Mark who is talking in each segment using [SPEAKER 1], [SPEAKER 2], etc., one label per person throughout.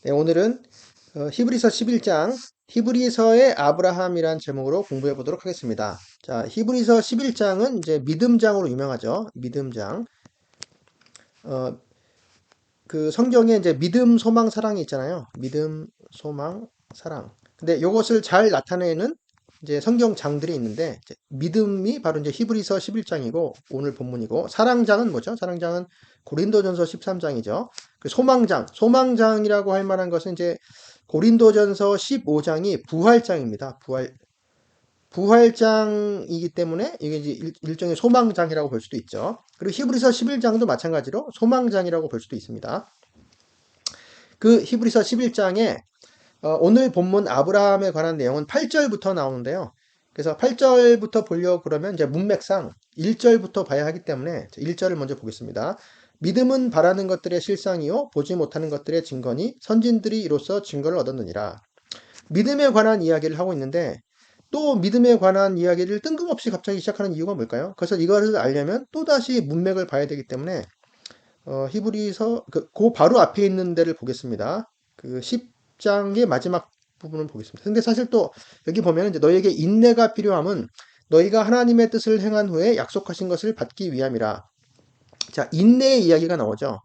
[SPEAKER 1] 네, 오늘은 히브리서 11장 히브리서의 아브라함이란 제목으로 공부해 보도록 하겠습니다. 자, 히브리서 11장은 이제 믿음장으로 유명하죠. 믿음장. 어, 그 성경에 이제 믿음, 소망, 사랑이 있잖아요. 믿음, 소망, 사랑. 근데 이것을 잘 나타내는 이제 성경 장들이 있는데 이제 믿음이 바로 이제 히브리서 11장이고 오늘 본문이고 사랑장은 뭐죠? 사랑장은 고린도전서 13장이죠. 그 소망장이라고 할 만한 것은 이제 고린도전서 15장이 부활장입니다. 부활장이기 때문에 이게 이제 일종의 소망장이라고 볼 수도 있죠. 그리고 히브리서 11장도 마찬가지로 소망장이라고 볼 수도 있습니다. 그 히브리서 11장에 오늘 본문 아브라함에 관한 내용은 8절부터 나오는데요. 그래서 8절부터 보려고 그러면 이제 문맥상 1절부터 봐야 하기 때문에 1절을 먼저 보겠습니다. 믿음은 바라는 것들의 실상이요 보지 못하는 것들의 증거니 선진들이 이로써 증거를 얻었느니라. 믿음에 관한 이야기를 하고 있는데 또 믿음에 관한 이야기를 뜬금없이 갑자기 시작하는 이유가 뭘까요? 그래서 이거를 알려면 또다시 문맥을 봐야 되기 때문에 히브리서 그 바로 앞에 있는 데를 보겠습니다. 그 10장의 마지막 부분을 보겠습니다. 근데 사실 또 여기 보면 이제 너희에게 인내가 필요함은 너희가 하나님의 뜻을 행한 후에 약속하신 것을 받기 위함이라. 자, 인내의 이야기가 나오죠.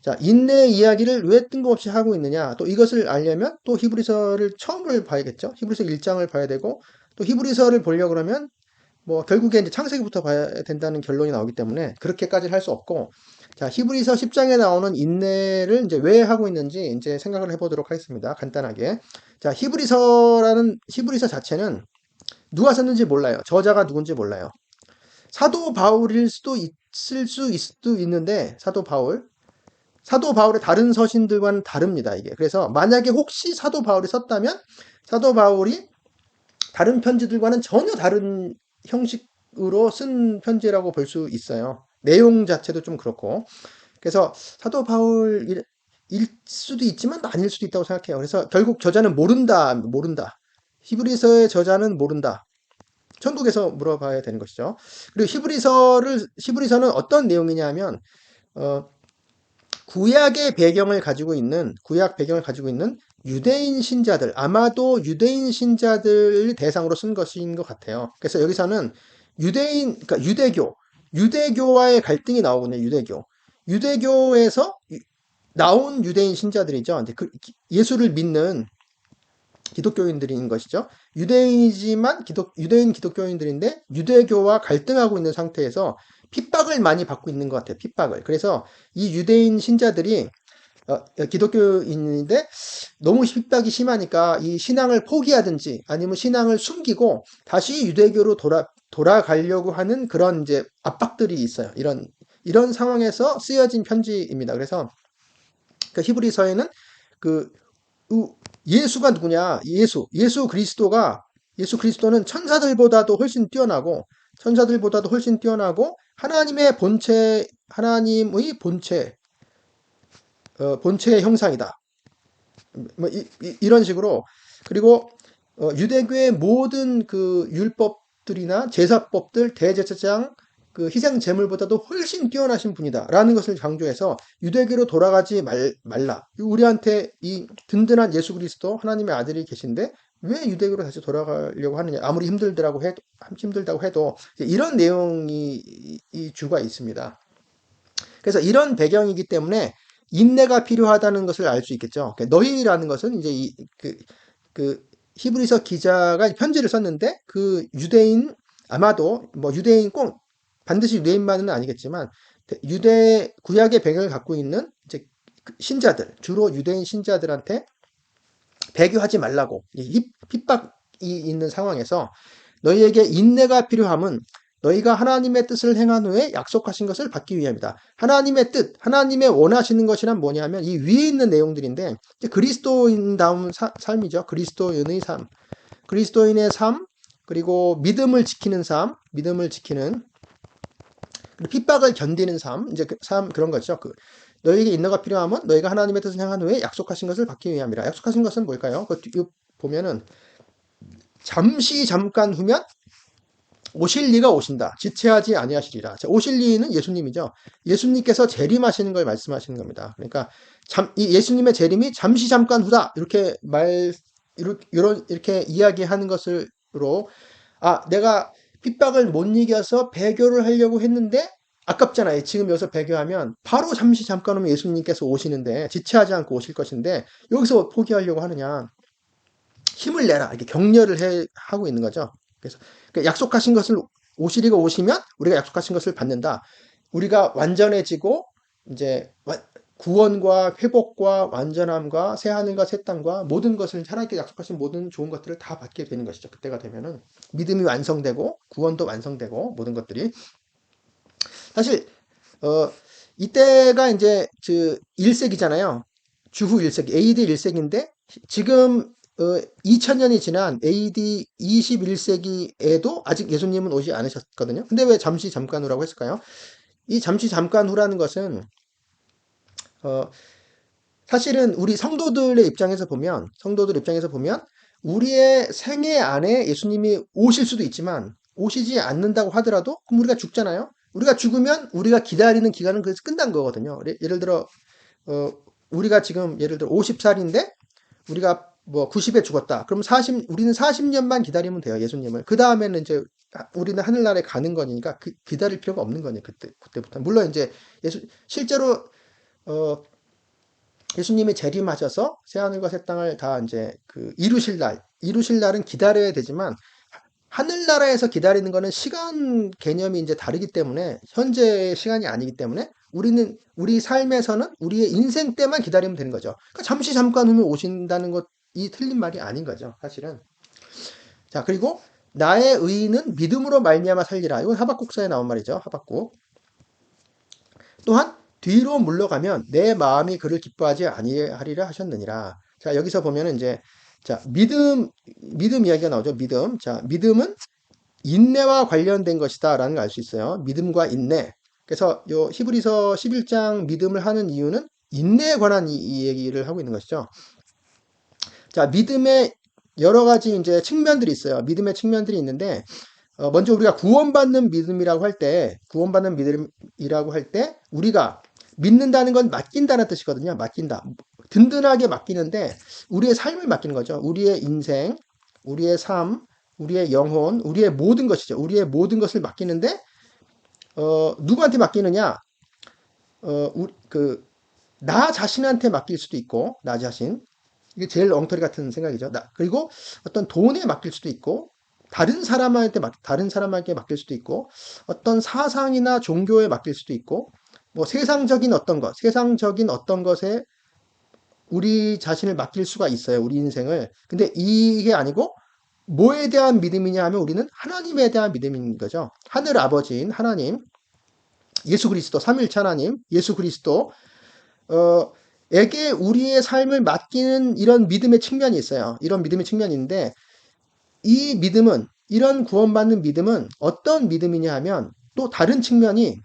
[SPEAKER 1] 자, 인내의 이야기를 왜 뜬금없이 하고 있느냐? 또 이것을 알려면 또 히브리서를 처음을 봐야겠죠. 히브리서 1장을 봐야 되고 또 히브리서를 보려고 그러면 뭐 결국에 이제 창세기부터 봐야 된다는 결론이 나오기 때문에 그렇게까지 할 수 없고 자, 히브리서 10장에 나오는 인내를 이제 왜 하고 있는지 이제 생각을 해보도록 하겠습니다. 간단하게. 자, 히브리서 자체는 누가 썼는지 몰라요. 저자가 누군지 몰라요. 사도 바울일 수도 있을 수도 있는데 사도 바울의 다른 서신들과는 다릅니다. 이게. 그래서 만약에 혹시 사도 바울이 썼다면 사도 바울이 다른 편지들과는 전혀 다른 형식으로 쓴 편지라고 볼 수 있어요. 내용 자체도 좀 그렇고. 그래서 사도 바울일 수도 있지만 아닐 수도 있다고 생각해요. 그래서 결국 저자는 모른다. 히브리서의 저자는 모른다. 천국에서 물어봐야 되는 것이죠. 그리고 히브리서는 어떤 내용이냐면 어, 구약 배경을 가지고 있는 유대인 신자들, 아마도 유대인 신자들 대상으로 쓴 것인 것 같아요. 그래서 여기서는 그러니까 유대교와의 갈등이 나오거든요. 유대교에서 나온 유대인 신자들이죠. 이제 예수를 믿는 기독교인들인 것이죠. 유대인이지만 유대인 기독교인들인데 유대교와 갈등하고 있는 상태에서 핍박을 많이 받고 있는 것 같아요. 핍박을. 그래서 이 유대인 신자들이 기독교인인데 너무 핍박이 심하니까 이 신앙을 포기하든지 아니면 신앙을 숨기고 다시 유대교로 돌아가려고 하는 그런 이제 압박들이 있어요. 이런 상황에서 쓰여진 편지입니다. 그래서 그 히브리서에는 그 예수가 누구냐? 예수 그리스도는 천사들보다도 훨씬 뛰어나고 하나님의 본체의 형상이다. 뭐 이런 식으로 그리고 유대교의 모든 그 율법들이나 제사법들, 대제사장, 그 희생 제물보다도 훨씬 뛰어나신 분이다라는 것을 강조해서 유대교로 돌아가지 말라. 우리한테 이 든든한 예수 그리스도 하나님의 아들이 계신데 왜 유대교로 다시 돌아가려고 하느냐? 아무리 힘들다고 해도 이런 내용이 이 주가 있습니다. 그래서 이런 배경이기 때문에 인내가 필요하다는 것을 알 수 있겠죠. 너희라는 것은 이제 그 히브리서 기자가 편지를 썼는데 그 유대인 아마도 뭐 유대인 꼭 반드시 유대인만은 아니겠지만 구약의 배경을 갖고 있는 이제 신자들 주로 유대인 신자들한테 배교하지 말라고 핍박이 있는 상황에서 너희에게 인내가 필요함은 너희가 하나님의 뜻을 행한 후에 약속하신 것을 받기 위함이다. 하나님의 뜻, 하나님의 원하시는 것이란 뭐냐면 이 위에 있는 내용들인데 그리스도인다운 삶이죠. 그리스도인의 삶, 그리고 믿음을 지키는 그리고 핍박을 견디는 삶, 이제 삶 그런 거죠. 너희에게 인내가 필요하면 너희가 하나님의 뜻을 행한 후에 약속하신 것을 받기 위함이라. 약속하신 것은 뭘까요? 보면은 잠깐 후면 오실 리가 오신다. 지체하지 아니하시리라. 자, 오실 리는 예수님이죠. 예수님께서 재림하시는 걸 말씀하시는 겁니다. 그러니까 이 예수님의 재림이 잠시 잠깐 후다. 이렇게 이야기하는 것으로 내가 핍박을 못 이겨서 배교를 하려고 했는데 아깝잖아요. 지금 여기서 배교하면 바로 잠시 잠깐 오면 예수님께서 오시는데 지체하지 않고 오실 것인데 여기서 포기하려고 하느냐. 힘을 내라. 이렇게 격려를 하고 있는 거죠. 그래서 약속하신 것을 오시리가 오시면 우리가 약속하신 것을 받는다. 우리가 완전해지고 이제 구원과 회복과 완전함과 새 하늘과 새 땅과 모든 것을 하나님께 약속하신 모든 좋은 것들을 다 받게 되는 것이죠. 그때가 되면은 믿음이 완성되고 구원도 완성되고 모든 것들이 사실 이때가 이제 1세기잖아요. 주후 1세기, AD 1세기인데 지금 2000년이 지난 AD 21세기에도 아직 예수님은 오지 않으셨거든요. 근데 왜 잠시 잠깐 후라고 했을까요? 이 잠시 잠깐 후라는 것은 사실은 우리 성도들 입장에서 보면 우리의 생애 안에 예수님이 오실 수도 있지만 오시지 않는다고 하더라도 그럼 우리가 죽잖아요. 우리가 죽으면 우리가 기다리는 기간은 그래서 끝난 거거든요. 예를 들어 우리가 지금 예를 들어 50살인데 우리가 뭐 90에 죽었다. 그럼 우리는 40년만 기다리면 돼요. 예수님을. 그 다음에는 이제 우리는 하늘나라에 가는 거니까 기다릴 필요가 없는 거예요. 그때부터. 물론 이제 실제로 예수님이 재림하셔서 새하늘과 새 땅을 다 이제 이루실 날은 기다려야 되지만 하늘나라에서 기다리는 거는 시간 개념이 이제 다르기 때문에 현재의 시간이 아니기 때문에 우리 삶에서는 우리의 인생 때만 기다리면 되는 거죠. 그러니까 잠시 잠깐 후면 오신다는 것이 틀린 말이 아닌 거죠, 사실은. 자, 그리고 나의 의인은 믿음으로 말미암아 살리라. 이건 하박국서에 나온 말이죠. 하박국. 또한 뒤로 물러가면 내 마음이 그를 기뻐하지 아니하리라 하셨느니라. 자, 여기서 보면은 이제 믿음 이야기가 나오죠. 믿음. 자, 믿음은 인내와 관련된 것이다라는 걸 알 수 있어요. 믿음과 인내. 그래서 요 히브리서 11장 믿음을 하는 이유는 인내에 관한 이 얘기를 하고 있는 것이죠. 자, 믿음의 여러 가지 이제 측면들이 있어요. 믿음의 측면들이 있는데 먼저 우리가 구원받는 믿음이라고 할 때 우리가 믿는다는 건 맡긴다는 뜻이거든요. 맡긴다. 든든하게 맡기는데 우리의 삶을 맡기는 거죠. 우리의 인생, 우리의 삶, 우리의 영혼, 우리의 모든 것이죠. 우리의 모든 것을 맡기는데 누구한테 맡기느냐? 나 자신한테 맡길 수도 있고, 나 자신. 이게 제일 엉터리 같은 생각이죠. 그리고 어떤 돈에 맡길 수도 있고, 다른 사람에게 맡길 수도 있고, 어떤 사상이나 종교에 맡길 수도 있고, 뭐 세상적인 어떤 것에 우리 자신을 맡길 수가 있어요. 우리 인생을. 근데 이게 아니고 뭐에 대한 믿음이냐 하면 우리는 하나님에 대한 믿음인 거죠. 하늘 아버지인 하나님, 예수 그리스도, 삼위일체 하나님, 예수 그리스도 에게 우리의 삶을 맡기는 이런 믿음의 측면이 있어요. 이런 믿음의 측면인데 이 믿음은, 이런 구원받는 믿음은 어떤 믿음이냐 하면 또 다른 측면이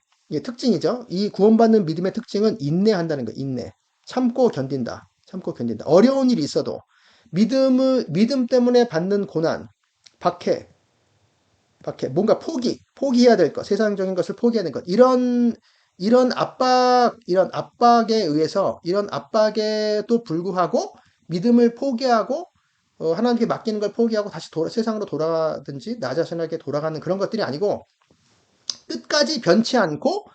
[SPEAKER 1] 특징이죠. 이 구원받는 믿음의 특징은 인내한다는 거예요. 인내. 참고 견딘다. 어려운 일이 있어도 믿음 때문에 받는 고난, 박해, 뭔가 포기해야 될 것, 세상적인 것을 포기해야 될 것, 이런 압박에도 불구하고 믿음을 포기하고 하나님께 맡기는 걸 포기하고 다시 세상으로 돌아가든지 나 자신에게 돌아가는 그런 것들이 아니고 끝까지 변치 않고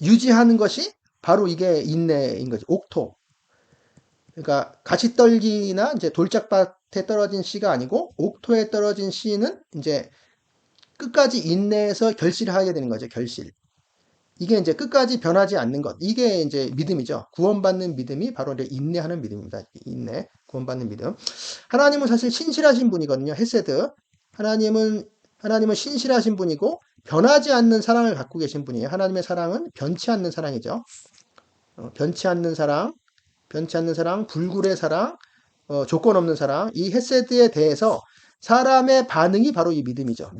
[SPEAKER 1] 유지하는 것이 바로 이게 인내인 거지. 옥토. 그러니까 가시떨기나 이제 돌짝밭에 떨어진 씨가 아니고 옥토에 떨어진 씨는 이제 끝까지 인내해서 결실을 하게 되는 거죠. 결실. 이게 이제 끝까지 변하지 않는 것. 이게 이제 믿음이죠. 구원받는 믿음이 바로 이제 인내하는 믿음입니다. 인내, 구원받는 믿음. 하나님은 사실 신실하신 분이거든요. 헤세드. 하나님은 신실하신 분이고 변하지 않는 사랑을 갖고 계신 분이에요. 하나님의 사랑은 변치 않는 사랑이죠. 변치 않는 사랑, 불굴의 사랑, 조건 없는 사랑. 이 헤세드에 대해서 사람의 반응이 바로 이 믿음이죠.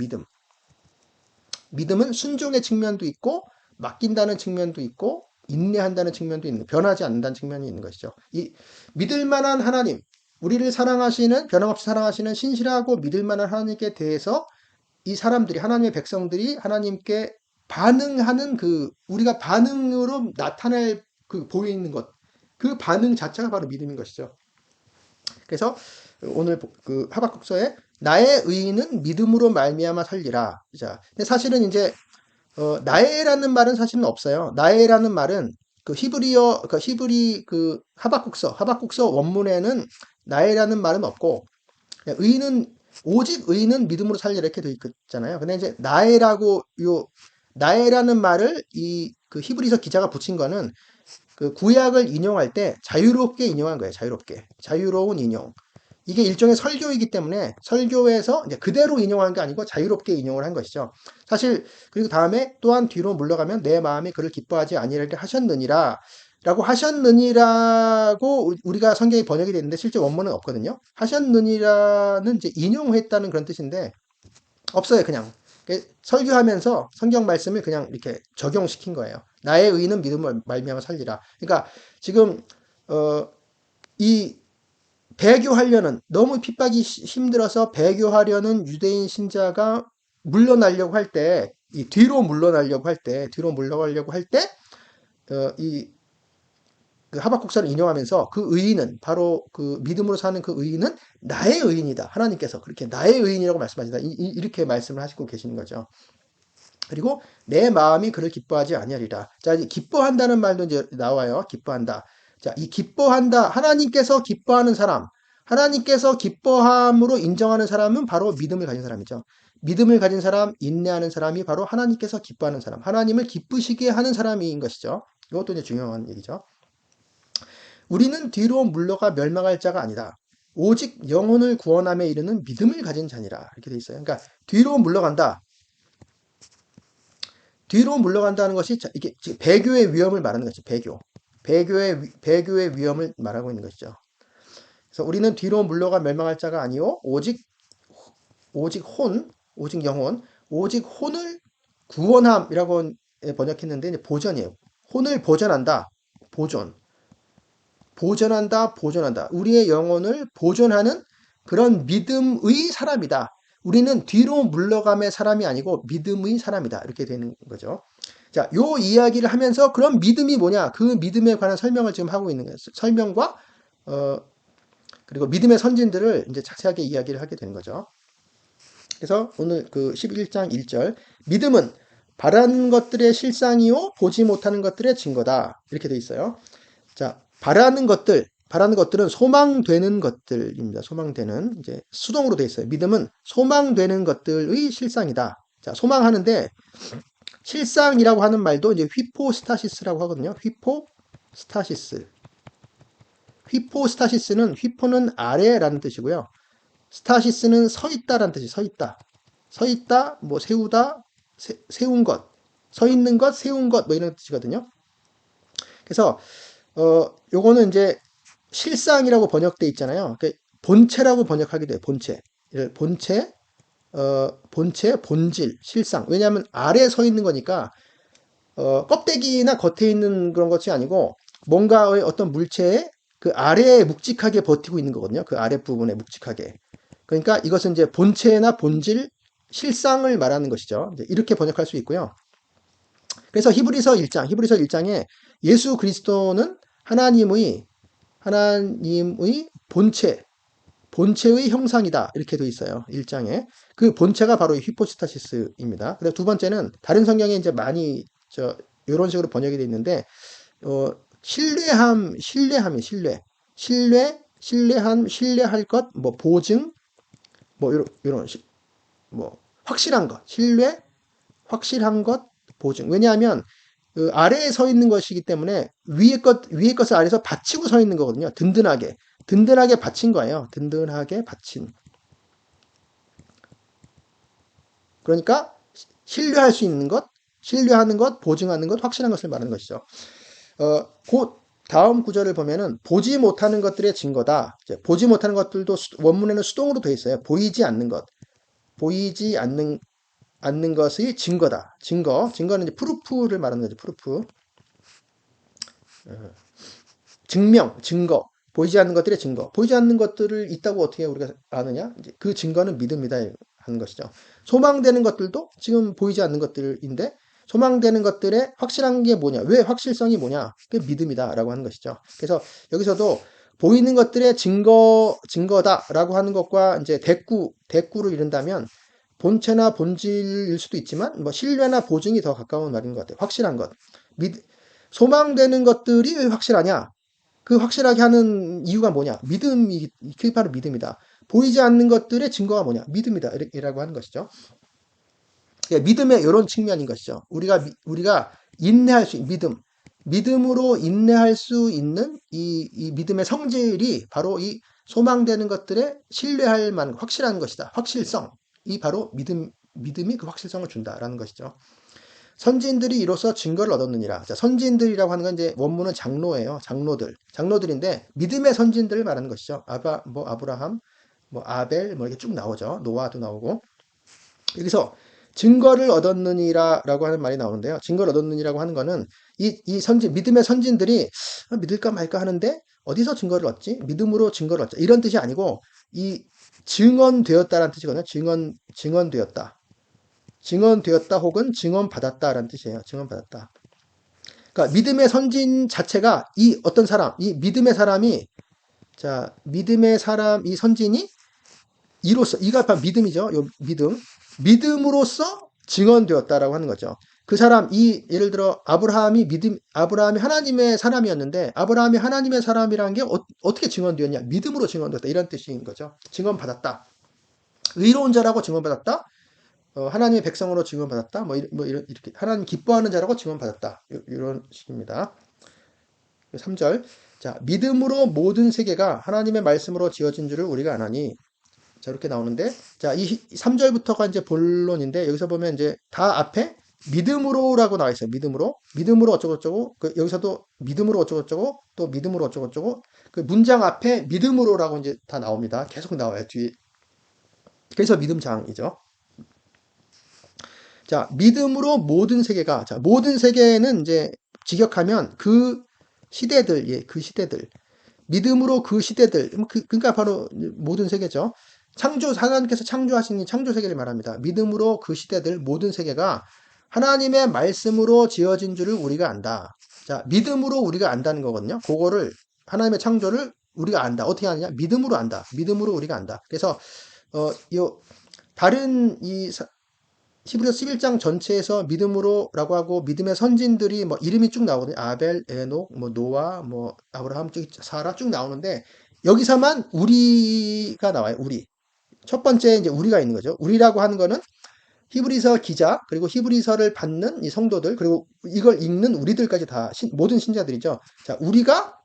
[SPEAKER 1] 믿음은 순종의 측면도 있고 맡긴다는 측면도 있고 인내한다는 측면도 있는, 변하지 않는다는 측면이 있는 것이죠. 이 믿을 만한 하나님, 우리를 사랑하시는, 변함없이 사랑하시는 신실하고 믿을 만한 하나님께 대해서 이 사람들이, 하나님의 백성들이 하나님께 반응하는 우리가 반응으로 나타낼 보이는 것, 그 반응 자체가 바로 믿음인 것이죠. 그래서 오늘 하박국서에 나의 의인은 믿음으로 말미암아 살리라. 자, 근데 사실은 이제 나의라는 말은 사실은 없어요. 나의라는 말은 히브리 하박국서 원문에는 나의라는 말은 없고, 의인은 오직 의인은 믿음으로 살리라 이렇게 되어 있잖아요. 근데 이제 나의라는 말을 히브리서 기자가 붙인 거는 구약을 인용할 때 자유롭게 인용한 거예요. 자유롭게. 자유로운 인용. 이게 일종의 설교이기 때문에 설교에서 이제 그대로 인용한 게 아니고 자유롭게 인용을 한 것이죠. 사실 그리고 다음에 또한 뒤로 물러가면 내 마음이 그를 기뻐하지 아니하게 하셨느니라 라고 하셨느니라고 우리가 성경에 번역이 됐는데 실제 원문은 없거든요. 하셨느니라는 이제 인용했다는 그런 뜻인데 없어요. 그냥 설교하면서 성경 말씀을 그냥 이렇게 적용시킨 거예요. 나의 의는 믿음을 말미암아 살리라. 그러니까 지금 이 배교하려는 너무 핍박이 힘들어서 배교하려는 유대인 신자가 물러나려고 할 때, 뒤로 물러나려고 할 때, 이 하박국서를 인용하면서 그 의인은 바로 그 믿음으로 사는 그 의인은 나의 의인이다. 하나님께서 그렇게 나의 의인이라고 말씀하신다. 이렇게 말씀을 하시고 계시는 거죠. 그리고 내 마음이 그를 기뻐하지 아니하리라. 자, 이제 기뻐한다는 말도 이제 나와요. 기뻐한다. 자, 이 기뻐한다. 하나님께서 기뻐하는 사람, 하나님께서 기뻐함으로 인정하는 사람은 바로 믿음을 가진 사람이죠. 믿음을 가진 사람, 인내하는 사람이 바로 하나님께서 기뻐하는 사람, 하나님을 기쁘시게 하는 사람인 것이죠. 이것도 이제 중요한 얘기죠. 우리는 뒤로 물러가 멸망할 자가 아니다. 오직 영혼을 구원함에 이르는 믿음을 가진 자니라. 이렇게 돼 있어요. 그러니까 뒤로 물러간다. 뒤로 물러간다는 것이 이게 배교의 위험을 말하는 것이죠. 배교의 위험을 말하고 있는 것이죠. 그래서 우리는 뒤로 물러가 멸망할 자가 아니요 오직 영혼, 오직 혼을 구원함이라고 번역했는데 이제 보전이에요. 혼을 보전한다. 보전한다. 우리의 영혼을 보존하는 그런 믿음의 사람이다. 우리는 뒤로 물러감의 사람이 아니고 믿음의 사람이다. 이렇게 되는 거죠. 자, 요 이야기를 하면서 그럼 믿음이 뭐냐? 그 믿음에 관한 설명을 지금 하고 있는 거예요. 설명과 그리고 믿음의 선진들을 이제 자세하게 이야기를 하게 되는 거죠. 그래서 오늘 11장 1절 믿음은 바라는 것들의 실상이요 보지 못하는 것들의 증거다. 이렇게 돼 있어요. 자, 바라는 것들은 소망되는 것들입니다. 소망되는 이제 수동으로 돼 있어요. 믿음은 소망되는 것들의 실상이다. 자, 소망하는데 실상이라고 하는 말도 이제 휘포스타시스라고 하거든요. 휘포스타시스는 휘포는 아래라는 뜻이고요. 스타시스는 서 있다라는 뜻이 서 있다. 서 있다, 뭐 세우다, 세운 것, 서 있는 것, 세운 것 뭐 이런 뜻이거든요. 그래서 요거는 이제 실상이라고 번역돼 있잖아요. 본체라고 번역하게 돼요. 본체, 본질, 실상. 왜냐하면 아래에 서 있는 거니까 껍데기나 겉에 있는 그런 것이 아니고 뭔가의 어떤 물체에 그 아래에 묵직하게 버티고 있는 거거든요. 그 아랫부분에 묵직하게. 그러니까 이것은 이제 본체나 본질, 실상을 말하는 것이죠. 이렇게 번역할 수 있고요. 그래서 히브리서 1장에 예수 그리스도는 하나님의 본체의 형상이다. 이렇게 되어 있어요. 1장에. 그 본체가 바로 히포스타시스입니다. 그리고 두 번째는 다른 성경에 이제 많이 이런 식으로 번역이 되어 있는데 신뢰할 것, 뭐 보증, 뭐 이런 뭐 확실한 것, 보증. 왜냐하면 아래에 서 있는 것이기 때문에 위에 것을 아래에서 받치고 서 있는 거거든요. 든든하게 받친 거예요. 든든하게 받친. 그러니까 신뢰할 수 있는 것, 신뢰하는 것, 보증하는 것, 확실한 것을 말하는 것이죠. 곧 다음 구절을 보면은 보지 못하는 것들의 증거다. 보지 못하는 것들도 원문에는 수동으로 되어 있어요. 보이지 않는 것의 증거다. 증거는 이제 프루프를 말하는 거죠. 프루프. 증거. 보이지 않는 것들의 증거. 보이지 않는 것들을 있다고 어떻게 우리가 아느냐? 이제 그 증거는 믿음이다 하는 것이죠. 소망되는 것들도 지금 보이지 않는 것들인데 소망되는 것들의 확실한 게 뭐냐? 왜 확실성이 뭐냐? 그게 믿음이다라고 하는 것이죠. 그래서 여기서도 보이는 것들의 증거다라고 하는 것과 이제 대꾸를 이룬다면 본체나 본질일 수도 있지만 뭐 신뢰나 보증이 더 가까운 말인 것 같아요. 확실한 것. 소망되는 것들이 왜 확실하냐? 그 확실하게 하는 이유가 뭐냐? 믿음이, 그게 바로 믿음이다. 보이지 않는 것들의 증거가 뭐냐? 믿음이다. 이라고 하는 것이죠. 그러니까 믿음의 이런 측면인 것이죠. 우리가 인내할 수, 믿음으로 인내할 수 있는 이 믿음의 성질이 바로 이 소망되는 것들에 신뢰할 만한 확실한 것이다. 확실성. 이 바로 믿음이 그 확실성을 준다라는 것이죠. 선진들이 이로써 증거를 얻었느니라. 자, 선진들이라고 하는 건 이제 원문은 장로예요. 장로들인데 믿음의 선진들을 말하는 것이죠. 아브라함, 뭐 아벨, 뭐 이렇게 쭉 나오죠. 노아도 나오고. 여기서 증거를 얻었느니라라고 하는 말이 나오는데요. 증거를 얻었느니라고 하는 거는 믿음의 선진들이 믿을까 말까 하는데 어디서 증거를 얻지? 믿음으로 증거를 얻자. 이런 뜻이 아니고 이 증언되었다라는 뜻이거든요. 증언되었다. 증언되었다 혹은 증언받았다라는 뜻이에요. 증언받았다. 그러니까 믿음의 선진 자체가 이 어떤 사람, 이 믿음의 사람이 믿음의 사람, 이 선진이 이로써 이가 바로 믿음이죠. 요 믿음으로써 증언되었다라고 하는 거죠. 그 사람 예를 들어 아브라함이 하나님의 사람이었는데 아브라함이 하나님의 사람이라는 게 어떻게 증언되었냐? 믿음으로 증언되었다 이런 뜻인 거죠. 증언받았다. 의로운 자라고 증언받았다. 하나님의 백성으로 증언받았다. 이렇게 하나님 기뻐하는 자라고 증언받았다. 이런 식입니다. 3절. 자, 믿음으로 모든 세계가 하나님의 말씀으로 지어진 줄을 우리가 아나니. 자, 이렇게 나오는데, 자, 이 3절부터가 이제 본론인데, 여기서 보면 이제 다 앞에 믿음으로라고 나와 있어요. 믿음으로 어쩌고저쩌고, 여기서도 믿음으로 어쩌고저쩌고, 또 믿음으로 어쩌고저쩌고, 그 문장 앞에 믿음으로라고 이제 다 나옵니다. 계속 나와요, 뒤에. 그래서 믿음장이죠. 자, 믿음으로 모든 세계가, 자, 모든 세계는 이제 직역하면 그 시대들, 그 시대들. 믿음으로 그 시대들, 그러니까 바로 모든 세계죠. 하나님께서 창조하신 창조 세계를 말합니다. 믿음으로 그 시대들, 모든 세계가 하나님의 말씀으로 지어진 줄을 우리가 안다. 자, 믿음으로 우리가 안다는 거거든요. 그거를, 하나님의 창조를 우리가 안다. 어떻게 하느냐? 믿음으로 안다. 믿음으로 우리가 안다. 그래서, 다른 히브리서 11장 전체에서 믿음으로라고 하고 믿음의 선진들이 뭐 이름이 쭉 나오거든요. 아벨, 에녹, 뭐 노아, 뭐 아브라함, 사라 쭉 나오는데 여기서만 우리가 나와요. 우리. 첫 번째 이제 우리가 있는 거죠. 우리라고 하는 거는 히브리서 기자 그리고 히브리서를 받는 이 성도들 그리고 이걸 읽는 우리들까지 다 모든 신자들이죠. 자, 우리가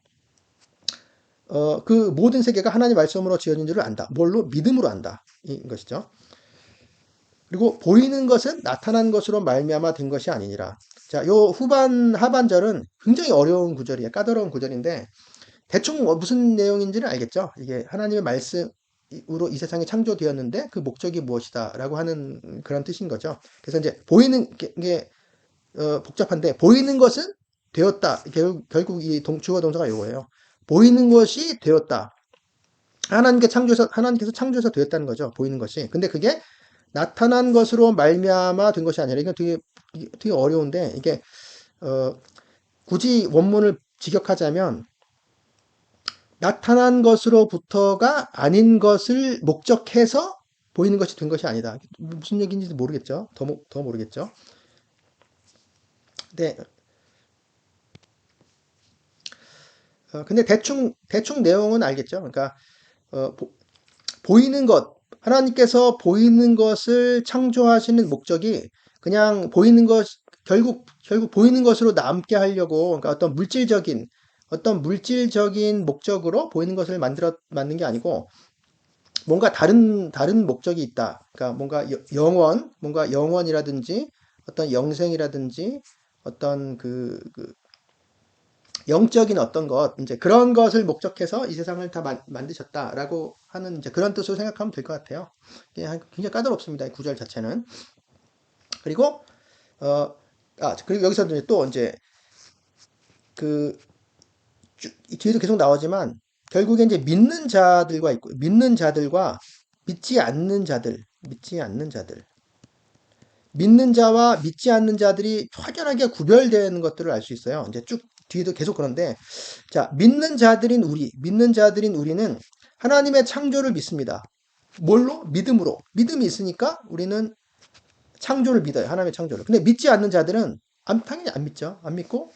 [SPEAKER 1] 그 모든 세계가 하나님 말씀으로 지어진 줄을 안다. 뭘로? 믿음으로 안다. 인 것이죠. 그리고 보이는 것은 나타난 것으로 말미암아 된 것이 아니니라. 자, 요 하반절은 굉장히 어려운 구절이에요. 까다로운 구절인데 대충 무슨 내용인지는 알겠죠? 이게 하나님의 말씀으로 이 세상이 창조되었는데 그 목적이 무엇이다라고 하는 그런 뜻인 거죠. 그래서 이제 보이는 게 복잡한데 보이는 것은 되었다. 결국 이 주어 동사가 이거예요. 보이는 것이 되었다. 하나님께서 창조해서 되었다는 거죠. 보이는 것이. 근데 그게 나타난 것으로 말미암아 된 것이 아니라 이건 되게 어려운데 이게 굳이 원문을 직역하자면 나타난 것으로부터가 아닌 것을 목적해서 보이는 것이 된 것이 아니다. 무슨 얘기인지 모르겠죠. 더 모르겠죠. 네. 근데 대충 내용은 알겠죠. 그러니까 보이는 것 하나님께서 보이는 것을 창조하시는 목적이 그냥 보이는 것 결국 보이는 것으로 남게 하려고 그러니까 어떤 물질적인 목적으로 보이는 것을 만든 게 아니고 뭔가 다른 목적이 있다. 그러니까 뭔가 영원이라든지 어떤 영생이라든지 어떤 영적인 어떤 것, 이제 그런 것을 목적해서 이 세상을 다 만드셨다라고 하는 이제 그런 뜻으로 생각하면 될 것 같아요. 굉장히 까다롭습니다. 이 구절 자체는. 그리고, 그리고 여기서 또 이제 뒤에도 계속 나오지만 결국에 이제 믿는 자들과 믿지 않는 자들, 믿지 않는 자들. 믿는 자와 믿지 않는 자들이 확연하게 구별되는 것들을 알 수 있어요. 이제 쭉 뒤에도 계속 그런데, 자, 믿는 자들인 우리는 하나님의 창조를 믿습니다. 뭘로? 믿음으로. 믿음이 있으니까 우리는 창조를 믿어요. 하나님의 창조를. 근데 믿지 않는 자들은 당연히 안 믿죠. 안 믿고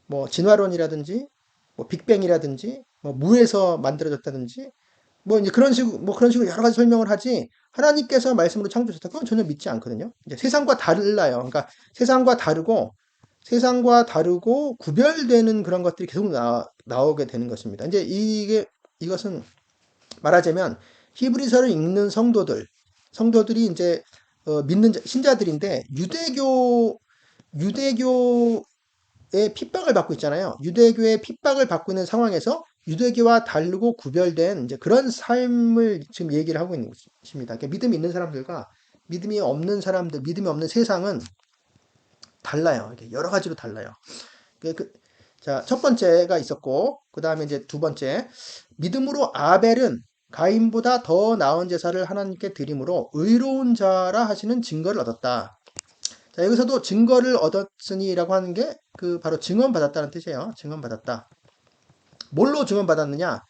[SPEAKER 1] 뭐 진화론이라든지 뭐 빅뱅이라든지 뭐 무에서 만들어졌다든지 뭐 이제 그런 식으로 여러 가지 설명을 하지 하나님께서 말씀으로 창조하셨다. 그건 전혀 믿지 않거든요. 이제 세상과 달라요. 그러니까 세상과 다르고 세상과 다르고 구별되는 그런 것들이 계속 나오게 되는 것입니다. 이제 이것은 말하자면 히브리서를 읽는 성도들이 이제 믿는 신자들인데 유대교의 핍박을 받고 있잖아요. 유대교의 핍박을 받고 있는 상황에서 유대교와 다르고 구별된 이제 그런 삶을 지금 얘기를 하고 있는 것입니다. 그러니까 믿음이 있는 사람들과 믿음이 없는 사람들, 믿음이 없는 세상은 달라요. 이렇게 여러 가지로 달라요. 자, 첫 번째가 있었고, 그 다음에 이제 두 번째, 믿음으로 아벨은 가인보다 더 나은 제사를 하나님께 드림으로 의로운 자라 하시는 증거를 얻었다. 자, 여기서도 증거를 얻었으니라고 하는 게 바로 증언받았다는 뜻이에요. 증언받았다. 뭘로 증언받았느냐?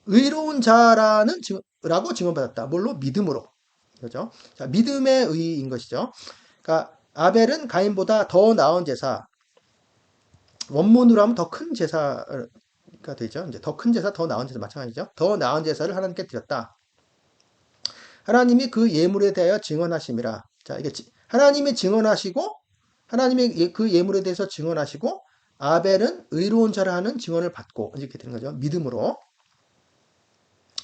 [SPEAKER 1] 의로운 라고 증언받았다. 뭘로? 믿음으로. 그죠? 자, 믿음의 의인 것이죠. 그러니까 아벨은 가인보다 더 나은 제사, 원문으로 하면 더 큰 제사가 되죠. 이제 더 큰 제사, 더 나은 제사 마찬가지죠. 더 나은 제사를 하나님께 드렸다. 하나님이 그 예물에 대하여 증언하심이라. 자, 이게 하나님이 증언하시고 하나님의 그 예물에 대해서 증언하시고 아벨은 의로운 자라 하는 증언을 받고 이렇게 되는 거죠. 믿음으로.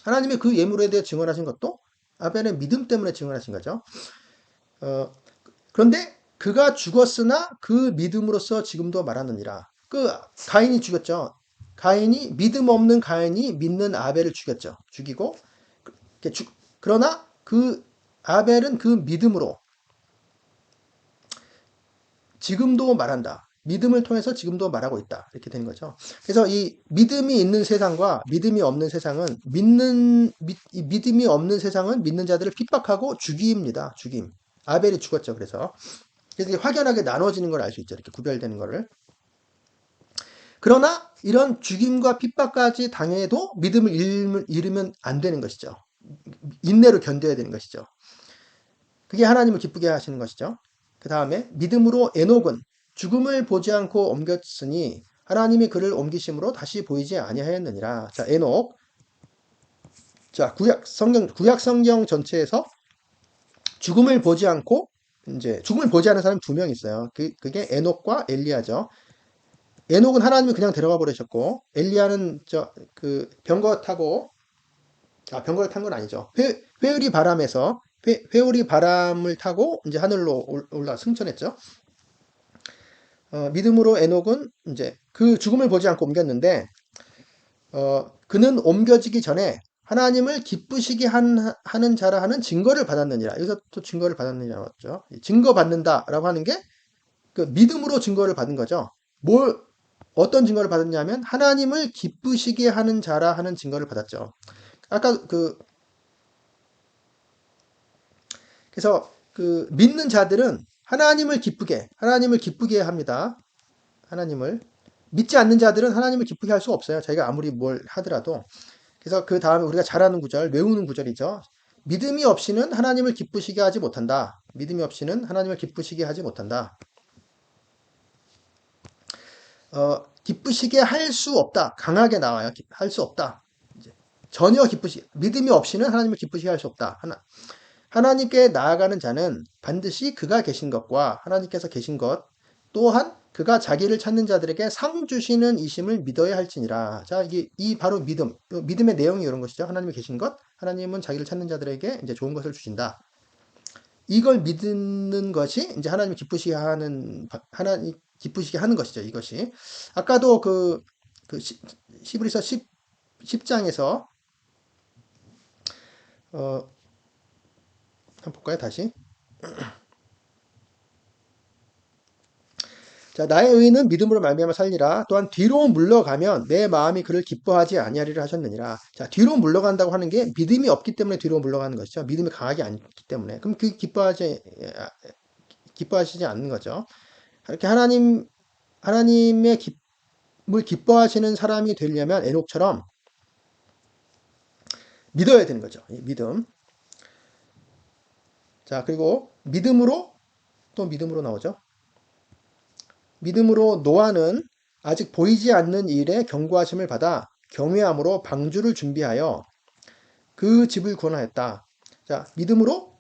[SPEAKER 1] 하나님이 그 예물에 대해 증언하신 것도 아벨의 믿음 때문에 증언하신 거죠. 그런데 그가 죽었으나 그 믿음으로써 지금도 말하느니라. 가인이 죽였죠. 믿음 없는 가인이 믿는 아벨을 죽였죠. 죽이고 그러나 그 아벨은 그 믿음으로 지금도 말한다. 믿음을 통해서 지금도 말하고 있다. 이렇게 되는 거죠. 그래서 이 믿음이 있는 세상과 믿음이 없는 세상은 믿음이 없는 세상은 믿는 자들을 핍박하고 죽입니다. 죽임. 아벨이 죽었죠. 그래서 이게 확연하게 나눠지는 걸 알 수 있죠. 이렇게 구별되는 거를. 그러나 이런 죽임과 핍박까지 당해도 믿음을 잃으면 안 되는 것이죠. 인내로 견뎌야 되는 것이죠. 그게 하나님을 기쁘게 하시는 것이죠. 그 다음에 믿음으로 에녹은 죽음을 보지 않고 옮겼으니 하나님이 그를 옮기심으로 다시 보이지 아니하였느니라. 자, 에녹. 자, 구약 성경 전체에서 죽음을 보지 않고 이제 죽음을 보지 않은 사람 두 명 있어요. 그게 에녹과 엘리야죠. 에녹은 하나님이 그냥 데려가 버리셨고 엘리야는 병거를 탄 건 아니죠. 회오리 바람을 타고 이제 하늘로 올라 승천했죠. 믿음으로 에녹은 이제 그 죽음을 보지 않고 옮겼는데 그는 옮겨지기 전에 하나님을 기쁘시게 하는 자라 하는 증거를 받았느니라. 여기서 또 증거를 받았느니라 나왔죠. 증거 받는다라고 하는 게 믿음으로 증거를 받은 거죠. 어떤 증거를 받았냐면 하나님을 기쁘시게 하는 자라 하는 증거를 받았죠. 아까 그래서 믿는 자들은 하나님을 기쁘게 합니다. 하나님을 믿지 않는 자들은 하나님을 기쁘게 할 수 없어요. 자기가 아무리 뭘 하더라도. 그래서 그 다음에 우리가 잘 아는 구절, 외우는 구절이죠. 믿음이 없이는 하나님을 기쁘시게 하지 못한다. 믿음이 없이는 하나님을 기쁘시게 하지 못한다. 기쁘시게 할 수 없다. 강하게 나와요. 할 수 없다. 전혀 믿음이 없이는 하나님을 기쁘시게 할 수 없다. 하나님께 나아가는 자는 반드시 그가 계신 것과 하나님께서 계신 것 또한 그가 자기를 찾는 자들에게 상 주시는 이심을 믿어야 할지니라. 자, 이 바로 믿음의 내용이 이런 것이죠. 하나님이 계신 것, 하나님은 자기를 찾는 자들에게 이제 좋은 것을 주신다. 이걸 믿는 것이 이제 하나님 기쁘시게 하는 것이죠. 이것이 아까도 히브리서 10장에서 한번 볼까요? 다시. 자, 나의 의는 믿음으로 말미암아 살리라. 또한 뒤로 물러가면 내 마음이 그를 기뻐하지 아니하리라 하셨느니라. 자, 뒤로 물러간다고 하는 게 믿음이 없기 때문에 뒤로 물러가는 것이죠. 믿음이 강하지 않기 때문에. 그럼 그 기뻐하시지 않는 거죠. 이렇게 하나님의 을 기뻐하시는 사람이 되려면 에녹처럼 믿어야 되는 거죠. 이 믿음. 자, 그리고 믿음으로, 또 믿음으로 나오죠. 믿음으로 노아는 아직 보이지 않는 일에 경고하심을 받아 경외함으로 방주를 준비하여 그 집을 구원하였다. 자, 믿음으로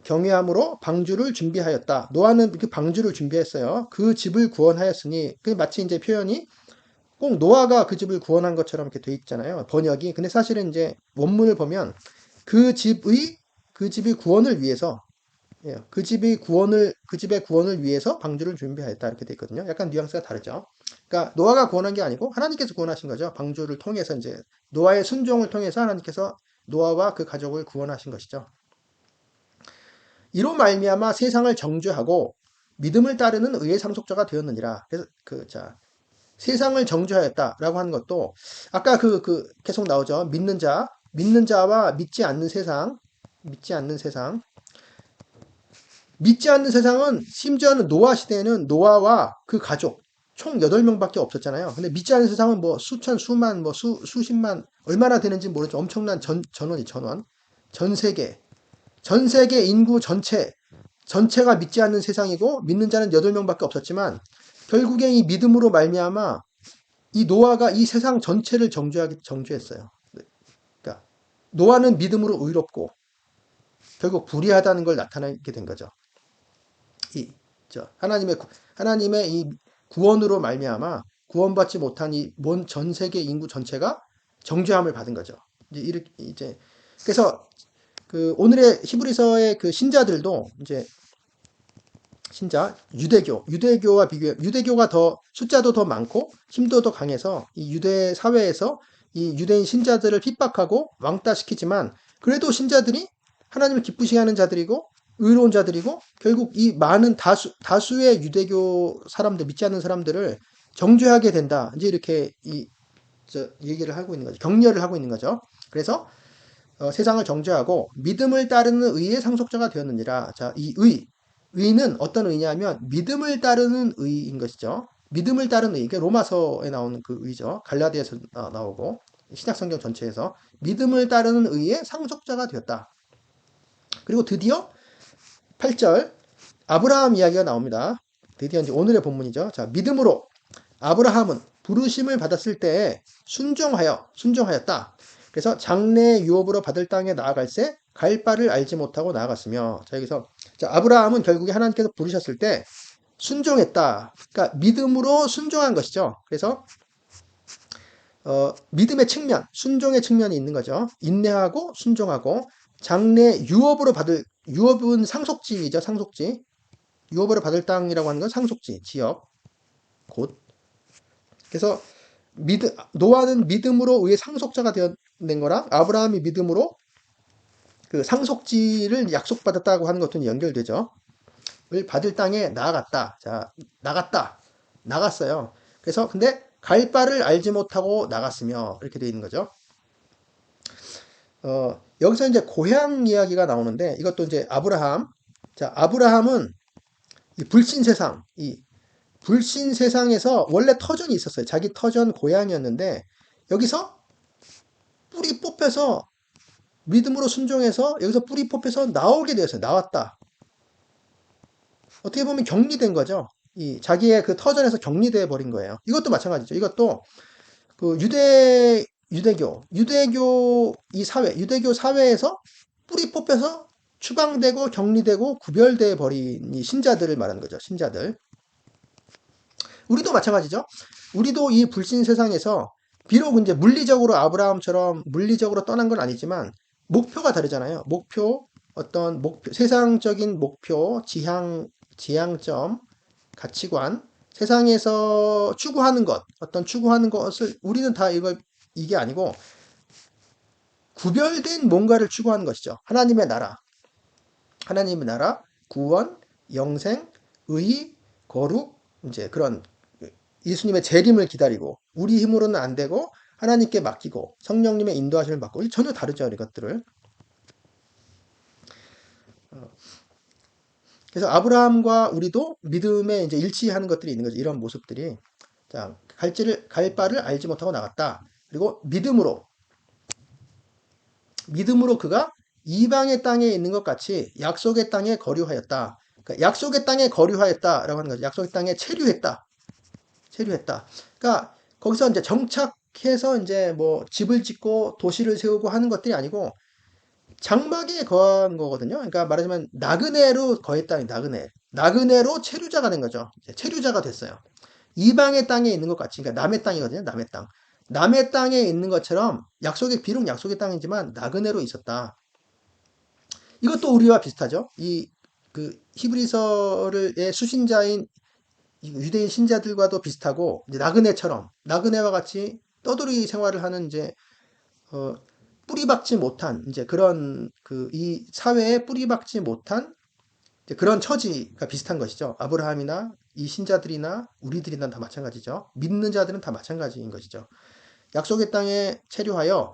[SPEAKER 1] 경외함으로 방주를 준비하였다. 노아는 그 방주를 준비했어요. 그 집을 구원하였으니 그 마치 이제 표현이 꼭 노아가 그 집을 구원한 것처럼 이렇게 돼 있잖아요. 번역이. 근데 사실은 이제 원문을 보면 그 집의 구원을 위해서 예, 그 집의 구원을 위해서 방주를 준비하였다 이렇게 돼 있거든요. 약간 뉘앙스가 다르죠. 그러니까 노아가 구원한 게 아니고 하나님께서 구원하신 거죠. 방주를 통해서 이제 노아의 순종을 통해서 하나님께서 노아와 그 가족을 구원하신 것이죠. 이로 말미암아 세상을 정죄하고 믿음을 따르는 의의 상속자가 되었느니라. 그래서 세상을 정죄하였다라고 하는 것도 아까 계속 나오죠. 믿는 자와 믿지 않는 세상. 믿지 않는 세상은 심지어는 노아 시대에는 노아와 그 가족 총 8명밖에 없었잖아요. 근데 믿지 않는 세상은 뭐 수천, 수만, 뭐 수십만 얼마나 되는지 모르죠. 엄청난 전원이 전원. 전 세계 인구 전체가 믿지 않는 세상이고 믿는 자는 8명밖에 없었지만 결국에 이 믿음으로 말미암아 이 노아가 이 세상 전체를 정죄했어요. 그러니까 노아는 믿음으로 의롭고 결국 불의하다는 걸 나타내게 된 거죠. 하나님의 이 구원으로 말미암아 구원받지 못한 이 전 세계 인구 전체가 정죄함을 받은 거죠. 이제 그래서 그 오늘의 히브리서의 그 신자들도 이제 유대교와 비교해 유대교가 더 숫자도 더 많고 힘도 더 강해서 이 유대 사회에서 이 유대인 신자들을 핍박하고 왕따시키지만 그래도 신자들이 하나님을 기쁘시게 하는 자들이고 의로운 자들이고 결국 이 많은 다수의 유대교 사람들 믿지 않는 사람들을 정죄하게 된다. 이제 이렇게 얘기를 하고 있는 거죠. 격려를 하고 있는 거죠. 그래서 세상을 정죄하고 믿음을 따르는 의의 상속자가 되었느니라. 자, 이 의는 어떤 의냐면 믿음을 따르는 의인 것이죠. 믿음을 따르는 의. 이게 로마서에 나오는 그 의죠. 갈라디아에서 나오고 신약성경 전체에서 믿음을 따르는 의의 상속자가 되었다. 그리고 드디어 8절 아브라함 이야기가 나옵니다. 드디어 이제 오늘의 본문이죠. 자, 믿음으로 아브라함은 부르심을 받았을 때에 순종하였다. 그래서 장래 유업으로 받을 땅에 나아갈새 갈 바를 알지 못하고 나아갔으며. 자, 여기서 아브라함은 결국에 하나님께서 부르셨을 때 순종했다. 그러니까 믿음으로 순종한 것이죠. 그래서 믿음의 측면, 순종의 측면이 있는 거죠. 인내하고 순종하고 장래 유업은 상속지이죠. 상속지. 유업으로 받을 땅이라고 하는 건 상속지, 지역, 곳. 그래서 노아는 믿음으로 의의 상속자가 되어낸 거랑 아브라함이 믿음으로 그 상속지를 약속받았다고 하는 것도 연결되죠. 을 받을 땅에 나아갔다. 자, 나갔어요. 그래서 근데 갈 바를 알지 못하고 나갔으며 이렇게 되어 있는 거죠. 여기서 이제 고향 이야기가 나오는데 이것도 이제 아브라함은 이 불신 세상에서 원래 터전이 있었어요. 자기 터전 고향이었는데 여기서 뿌리 뽑혀서 믿음으로 순종해서 여기서 뿌리 뽑혀서 나오게 되었어요. 나왔다. 어떻게 보면 격리된 거죠. 자기의 그 터전에서 격리돼 버린 거예요. 이것도 마찬가지죠. 이것도 그 유대교 사회에서 뿌리 뽑혀서 추방되고 격리되고 구별돼 버린 이 신자들을 말하는 거죠. 신자들. 우리도 마찬가지죠. 우리도 이 불신 세상에서 비록 이제 물리적으로 아브라함처럼 물리적으로 떠난 건 아니지만 목표가 다르잖아요. 세상적인 목표, 지향점, 가치관, 세상에서 추구하는 것을 우리는 다 이게 아니고 구별된 뭔가를 추구하는 것이죠. 하나님의 나라, 구원, 영생, 의, 거룩, 이제 그런 예수님의 재림을 기다리고 우리 힘으로는 안 되고 하나님께 맡기고 성령님의 인도하심을 받고 전혀 다르죠, 이것들을. 그래서 아브라함과 우리도 믿음에 이제 일치하는 것들이 있는 거죠. 이런 모습들이. 자, 갈 바를 알지 못하고 나갔다. 그리고 믿음으로 그가 이방의 땅에 있는 것 같이 약속의 땅에 거류하였다. 그러니까 약속의 땅에 거류하였다라고 하는 거죠. 약속의 땅에 체류했다. 체류했다. 그러니까 거기서 이제 정착해서 이제 뭐 집을 짓고 도시를 세우고 하는 것들이 아니고 장막에 거한 거거든요. 그러니까 말하자면 나그네로 거했다. 나그네로 체류자가 된 거죠. 체류자가 됐어요. 이방의 땅에 있는 것 같이, 그러니까 남의 땅이거든요. 남의 땅. 남의 땅에 있는 것처럼 비록 약속의 땅이지만 나그네로 있었다. 이것도 우리와 비슷하죠. 그 히브리서의 수신자인 유대인 신자들과도 비슷하고 이제 나그네와 같이 떠돌이 생활을 하는 이제 어, 뿌리박지 못한 이제 그런 이 사회에 뿌리박지 못한 그런 처지가 비슷한 것이죠. 아브라함이나 이 신자들이나 우리들이나 다 마찬가지죠. 믿는 자들은 다 마찬가지인 것이죠. 약속의 땅에 체류하였다.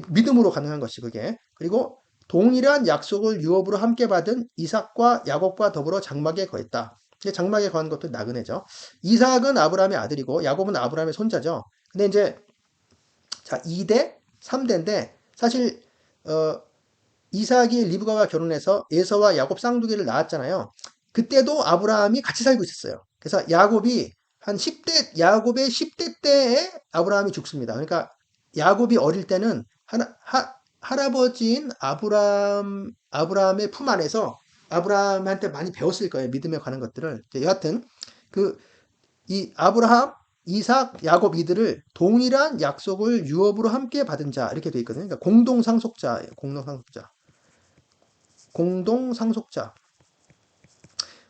[SPEAKER 1] 믿음으로 가능한 것이 그게. 그리고 동일한 약속을 유업으로 함께 받은 이삭과 야곱과 더불어 장막에 거했다. 장막에 거한 것도 나그네죠. 이삭은 아브라함의 아들이고 야곱은 아브라함의 손자죠. 근데 이제 자 2대, 3대인데 사실 이삭이 리브가와 결혼해서 에서와 야곱 쌍둥이를 낳았잖아요. 그때도 아브라함이 같이 살고 있었어요. 그래서 야곱의 10대 때에 아브라함이 죽습니다. 그러니까 야곱이 어릴 때는 할아버지인 아브라함의 품 안에서 아브라함한테 많이 배웠을 거예요. 믿음에 관한 것들을. 여하튼 그 이 아브라함, 이삭, 야곱 이들을 동일한 약속을 유업으로 함께 받은 자 이렇게 돼 있거든요. 그러니까 공동상속자예요. 공동상속자. 공동상속자.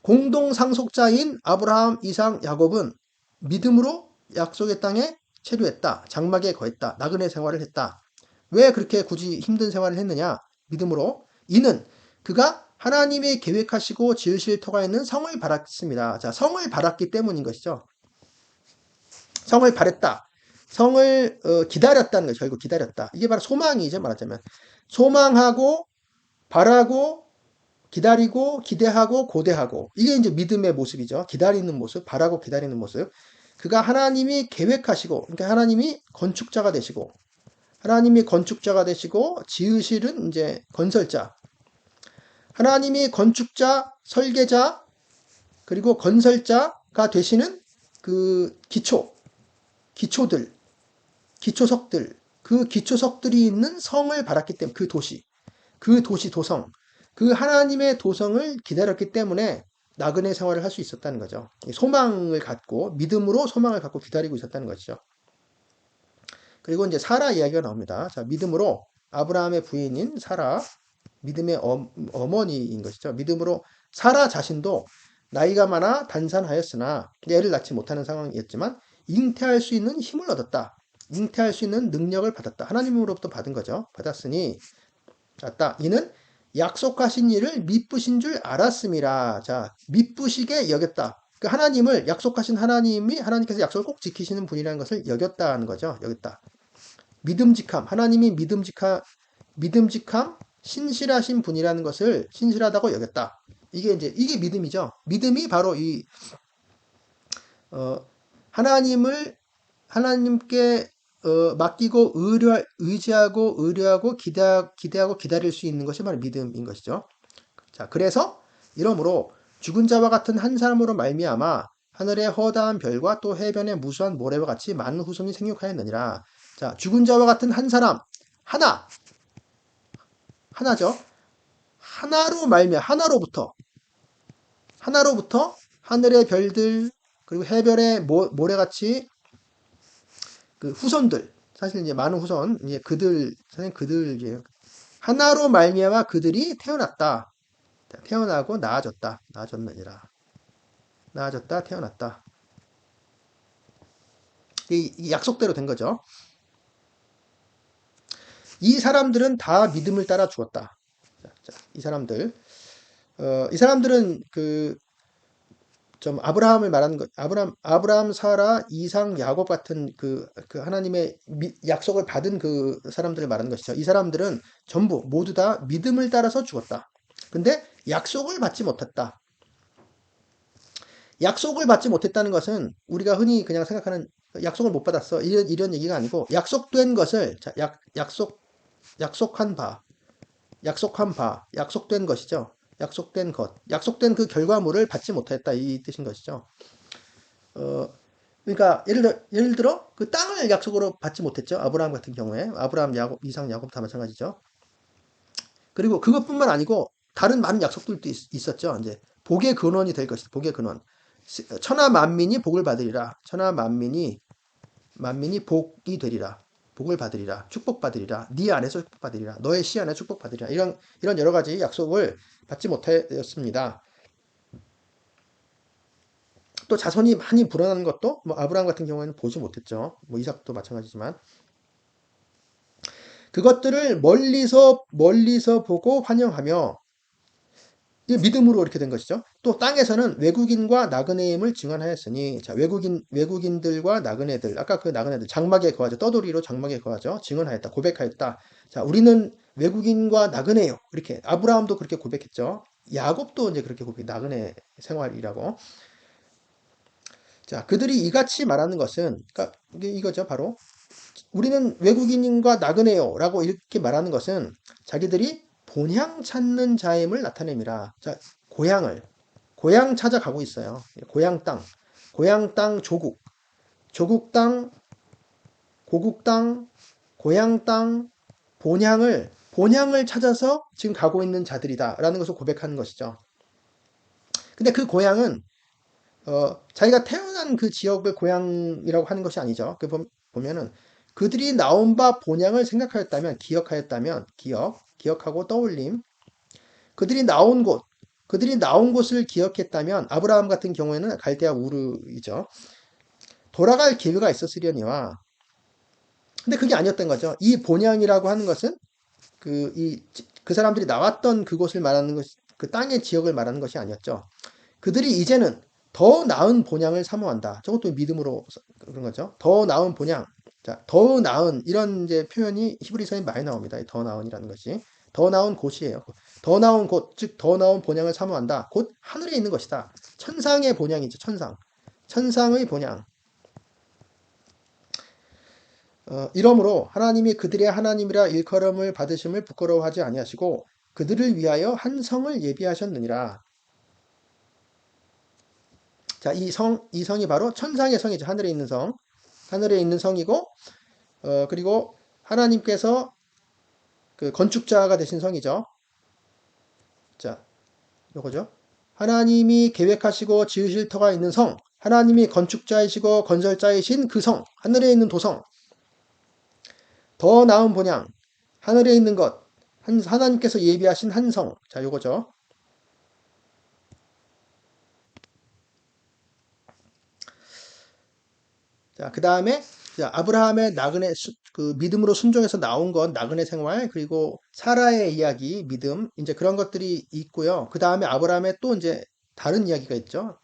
[SPEAKER 1] 공동상속자인 아브라함, 이삭, 야곱은 믿음으로 약속의 땅에 체류했다. 장막에 거했다. 나그네 생활을 했다. 왜 그렇게 굳이 힘든 생활을 했느냐? 믿음으로. 이는 그가 하나님이 계획하시고 지으실 터가 있는 성을 바랐습니다. 자, 성을 바랐기 때문인 것이죠. 성을 바랬다. 성을 기다렸다는 거죠. 결국 기다렸다. 이게 바로 소망이죠. 말하자면. 소망하고 바라고 기다리고 기대하고 고대하고 이게 이제 믿음의 모습이죠. 기다리는 모습, 바라고 기다리는 모습. 그가 하나님이 계획하시고 그러니까 하나님이 건축자가 되시고 지으실은 이제 건설자. 하나님이 건축자, 설계자, 그리고 건설자가 되시는 그 기초들, 기초석들, 그 기초석들이 있는 성을 바랐기 때문에 그 도시 도성, 그 하나님의 도성을 기다렸기 때문에 나그네 생활을 할 수 있었다는 거죠. 믿음으로 소망을 갖고 기다리고 있었다는 것이죠. 그리고 이제 사라 이야기가 나옵니다. 자, 믿음으로 아브라함의 부인인 사라, 믿음의 어머니인 것이죠. 믿음으로 사라 자신도 나이가 많아 단산하였으나 애를 낳지 못하는 상황이었지만 잉태할 수 있는 힘을 얻었다. 잉태할 수 있는 능력을 받았다. 하나님으로부터 받은 거죠. 받았으니 자, 이는 약속하신 일을 미쁘신 줄 알았음이라. 자, 미쁘시게 여겼다. 그 약속하신 하나님께서 약속을 꼭 지키시는 분이라는 것을 여겼다는 거죠. 여겼다. 하나님이 믿음직함, 신실하신 분이라는 것을 신실하다고 여겼다. 이게 믿음이죠. 믿음이 바로 어, 하나님께 맡기고 의지하고 기대하고 기다릴 수 있는 것이 바로 믿음인 것이죠. 자, 그래서 이러므로 죽은 자와 같은 한 사람으로 말미암아 하늘의 허다한 별과 또 해변의 무수한 모래와 같이 많은 후손이 생육하였느니라. 자, 죽은 자와 같은 한 사람 하나죠. 하나로부터 하늘의 별들 그리고 해변의 모래같이 그 후손들 사실 이제 많은 후손 이제 그들 하나로 말미암아 그들이 태어났다. 태어나고 나아졌느니라. 나아졌다 태어났다. 이 약속대로 된 거죠. 이 사람들은 다 믿음을 따라 죽었다. 이 사람들은 좀 아브라함을 말하는 것, 아브라함, 사라, 이상, 야곱 같은 그 하나님의 약속을 받은 그 사람들을 말하는 것이죠. 이 사람들은 전부 모두 다 믿음을 따라서 죽었다. 근데 약속을 받지 못했다. 약속을 받지 못했다는 것은 우리가 흔히 그냥 생각하는 약속을 못 받았어. 이런 얘기가 아니고 약속된 것을 자, 약속한 바, 약속된 것이죠. 약속된 것, 약속된 그 결과물을 받지 못했다 이 뜻인 것이죠. 어, 그러니까 예를 들어 그 땅을 약속으로 받지 못했죠. 아브라함 같은 경우에 아브라함, 야곱, 이삭, 야곱 다 마찬가지죠. 그리고 그것뿐만 아니고 다른 많은 약속들도 있었죠. 이제 복의 근원이 될 것이다. 복의 근원. 천하 만민이 복을 받으리라. 천하 만민이 복이 되리라. 복을 받으리라. 축복받으리라. 네 안에서 축복받으리라. 너의 씨 안에 축복받으리라. 이런 여러 가지 약속을 받지 못하였습니다. 또 자손이 많이 불어나는 것도 뭐 아브라함 같은 경우에는 보지 못했죠. 뭐 이삭도 마찬가지지만 그것들을 멀리서 보고 환영하며 믿음으로 이렇게 된 것이죠. 또 땅에서는 외국인과 나그네임을 증언하였으니 자 외국인들과 나그네들 아까 그 나그네들 장막에 거하죠. 떠돌이로 장막에 거하죠. 증언하였다. 고백하였다. 자 우리는 외국인과 나그네요. 이렇게 아브라함도 그렇게 고백했죠. 야곱도 이제 그렇게 고백 나그네 생활이라고. 자 그들이 이같이 말하는 것은 그러니까 이거죠. 바로 우리는 외국인과 나그네요 라고 이렇게 말하는 것은 자기들이 본향 찾는 자임을 나타냅니다. 자, 고향 찾아가고 있어요. 고향 땅 조국 땅, 고국 땅, 고향 땅, 본향을 찾아서 지금 가고 있는 자들이다라는 것을 고백하는 것이죠. 근데 그 고향은 자기가 태어난 그 지역을 고향이라고 하는 것이 아니죠. 보면은 그들이 나온 바 본향을 생각하였다면, 기억하고 떠올림. 그들이 나온 곳, 그들이 나온 곳을 기억했다면, 아브라함 같은 경우에는 갈대아 우르이죠. 돌아갈 기회가 있었으려니와. 근데 그게 아니었던 거죠. 이 본향이라고 하는 것은 그 사람들이 나왔던 그곳을 말하는 것, 그 땅의 지역을 말하는 것이 아니었죠. 그들이 이제는 더 나은 본향을 사모한다. 저것도 믿음으로 그런 거죠. 더 나은 본향. 자, 더 나은 이런 이제 표현이 히브리서에 많이 나옵니다. 더 나은이라는 것이 더 나은 곳이에요. 더 나은 곳, 즉 더 나은 본향을 사모한다. 곧 하늘에 있는 것이다. 천상의 본향이죠. 천상의 본향. 이러므로 하나님이 그들의 하나님이라 일컬음을 받으심을 부끄러워하지 아니하시고 그들을 위하여 한 성을 예비하셨느니라. 자, 이 성이 바로 천상의 성이죠. 하늘에 있는 성이고, 그리고 하나님께서 그 건축자가 되신 성이죠. 자, 요거죠. 하나님이 계획하시고 지으실 터가 있는 성, 하나님이 건축자이시고 건설자이신 그 성, 하늘에 있는 도성, 더 나은 본향, 하늘에 있는 것, 하나님께서 예비하신 한 성. 자, 요거죠. 자, 그 다음에 아브라함의 그 믿음으로 순종해서 나온 것, 나그네 생활, 그리고 사라의 이야기, 믿음, 이제 그런 것들이 있고요. 그 다음에 아브라함의 또 이제 다른 이야기가 있죠.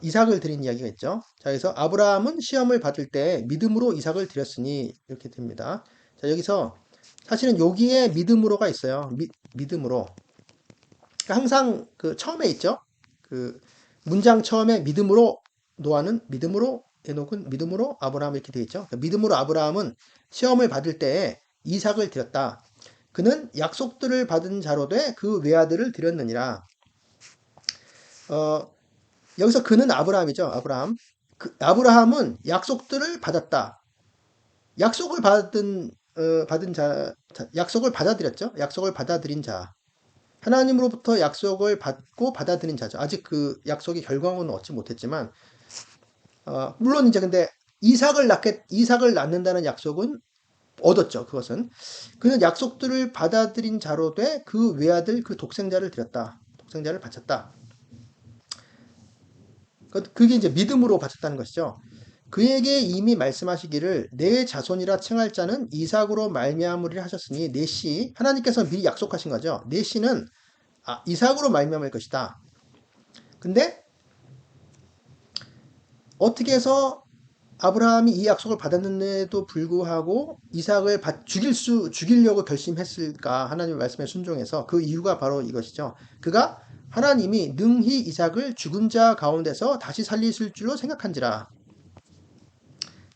[SPEAKER 1] 이삭을 드린 이야기가 있죠. 자, 그래서 아브라함은 시험을 받을 때 믿음으로 이삭을 드렸으니 이렇게 됩니다. 자, 여기서 사실은 여기에 믿음으로가 있어요. 믿음으로. 항상 그 처음에 있죠. 그 문장 처음에 믿음으로 노아는 믿음으로 에녹은 믿음으로 아브라함 이렇게 되어 있죠. 그러니까 믿음으로 아브라함은 시험을 받을 때에 이삭을 드렸다. 그는 약속들을 받은 자로 돼 그 외아들을 드렸느니라. 여기서 그는 아브라함이죠. 아브라함은 약속들을 받았다. 약속을 받은 약속을 받아들였죠. 약속을 받아들인 자. 하나님으로부터 약속을 받고 받아들인 자죠. 아직 그 약속의 결과물은 얻지 못했지만, 물론 이제 근데 이삭을 낳는다는 약속은 얻었죠. 그것은. 그는 약속들을 받아들인 자로 돼 그 외아들, 그 독생자를 드렸다. 독생자를 바쳤다. 그게 이제 믿음으로 바쳤다는 것이죠. 그에게 이미 말씀하시기를 내 자손이라 칭할 자는 이삭으로 말미암으리라 하셨으니 넷이 하나님께서 미리 약속하신 거죠. 넷이는 이삭으로 말미암을 것이다. 근데 어떻게 해서 아브라함이 이 약속을 받았는데도 불구하고 이삭을 죽이려고 결심했을까? 하나님의 말씀에 순종해서 그 이유가 바로 이것이죠. 그가 하나님이 능히 이삭을 죽은 자 가운데서 다시 살리실 줄로 생각한지라.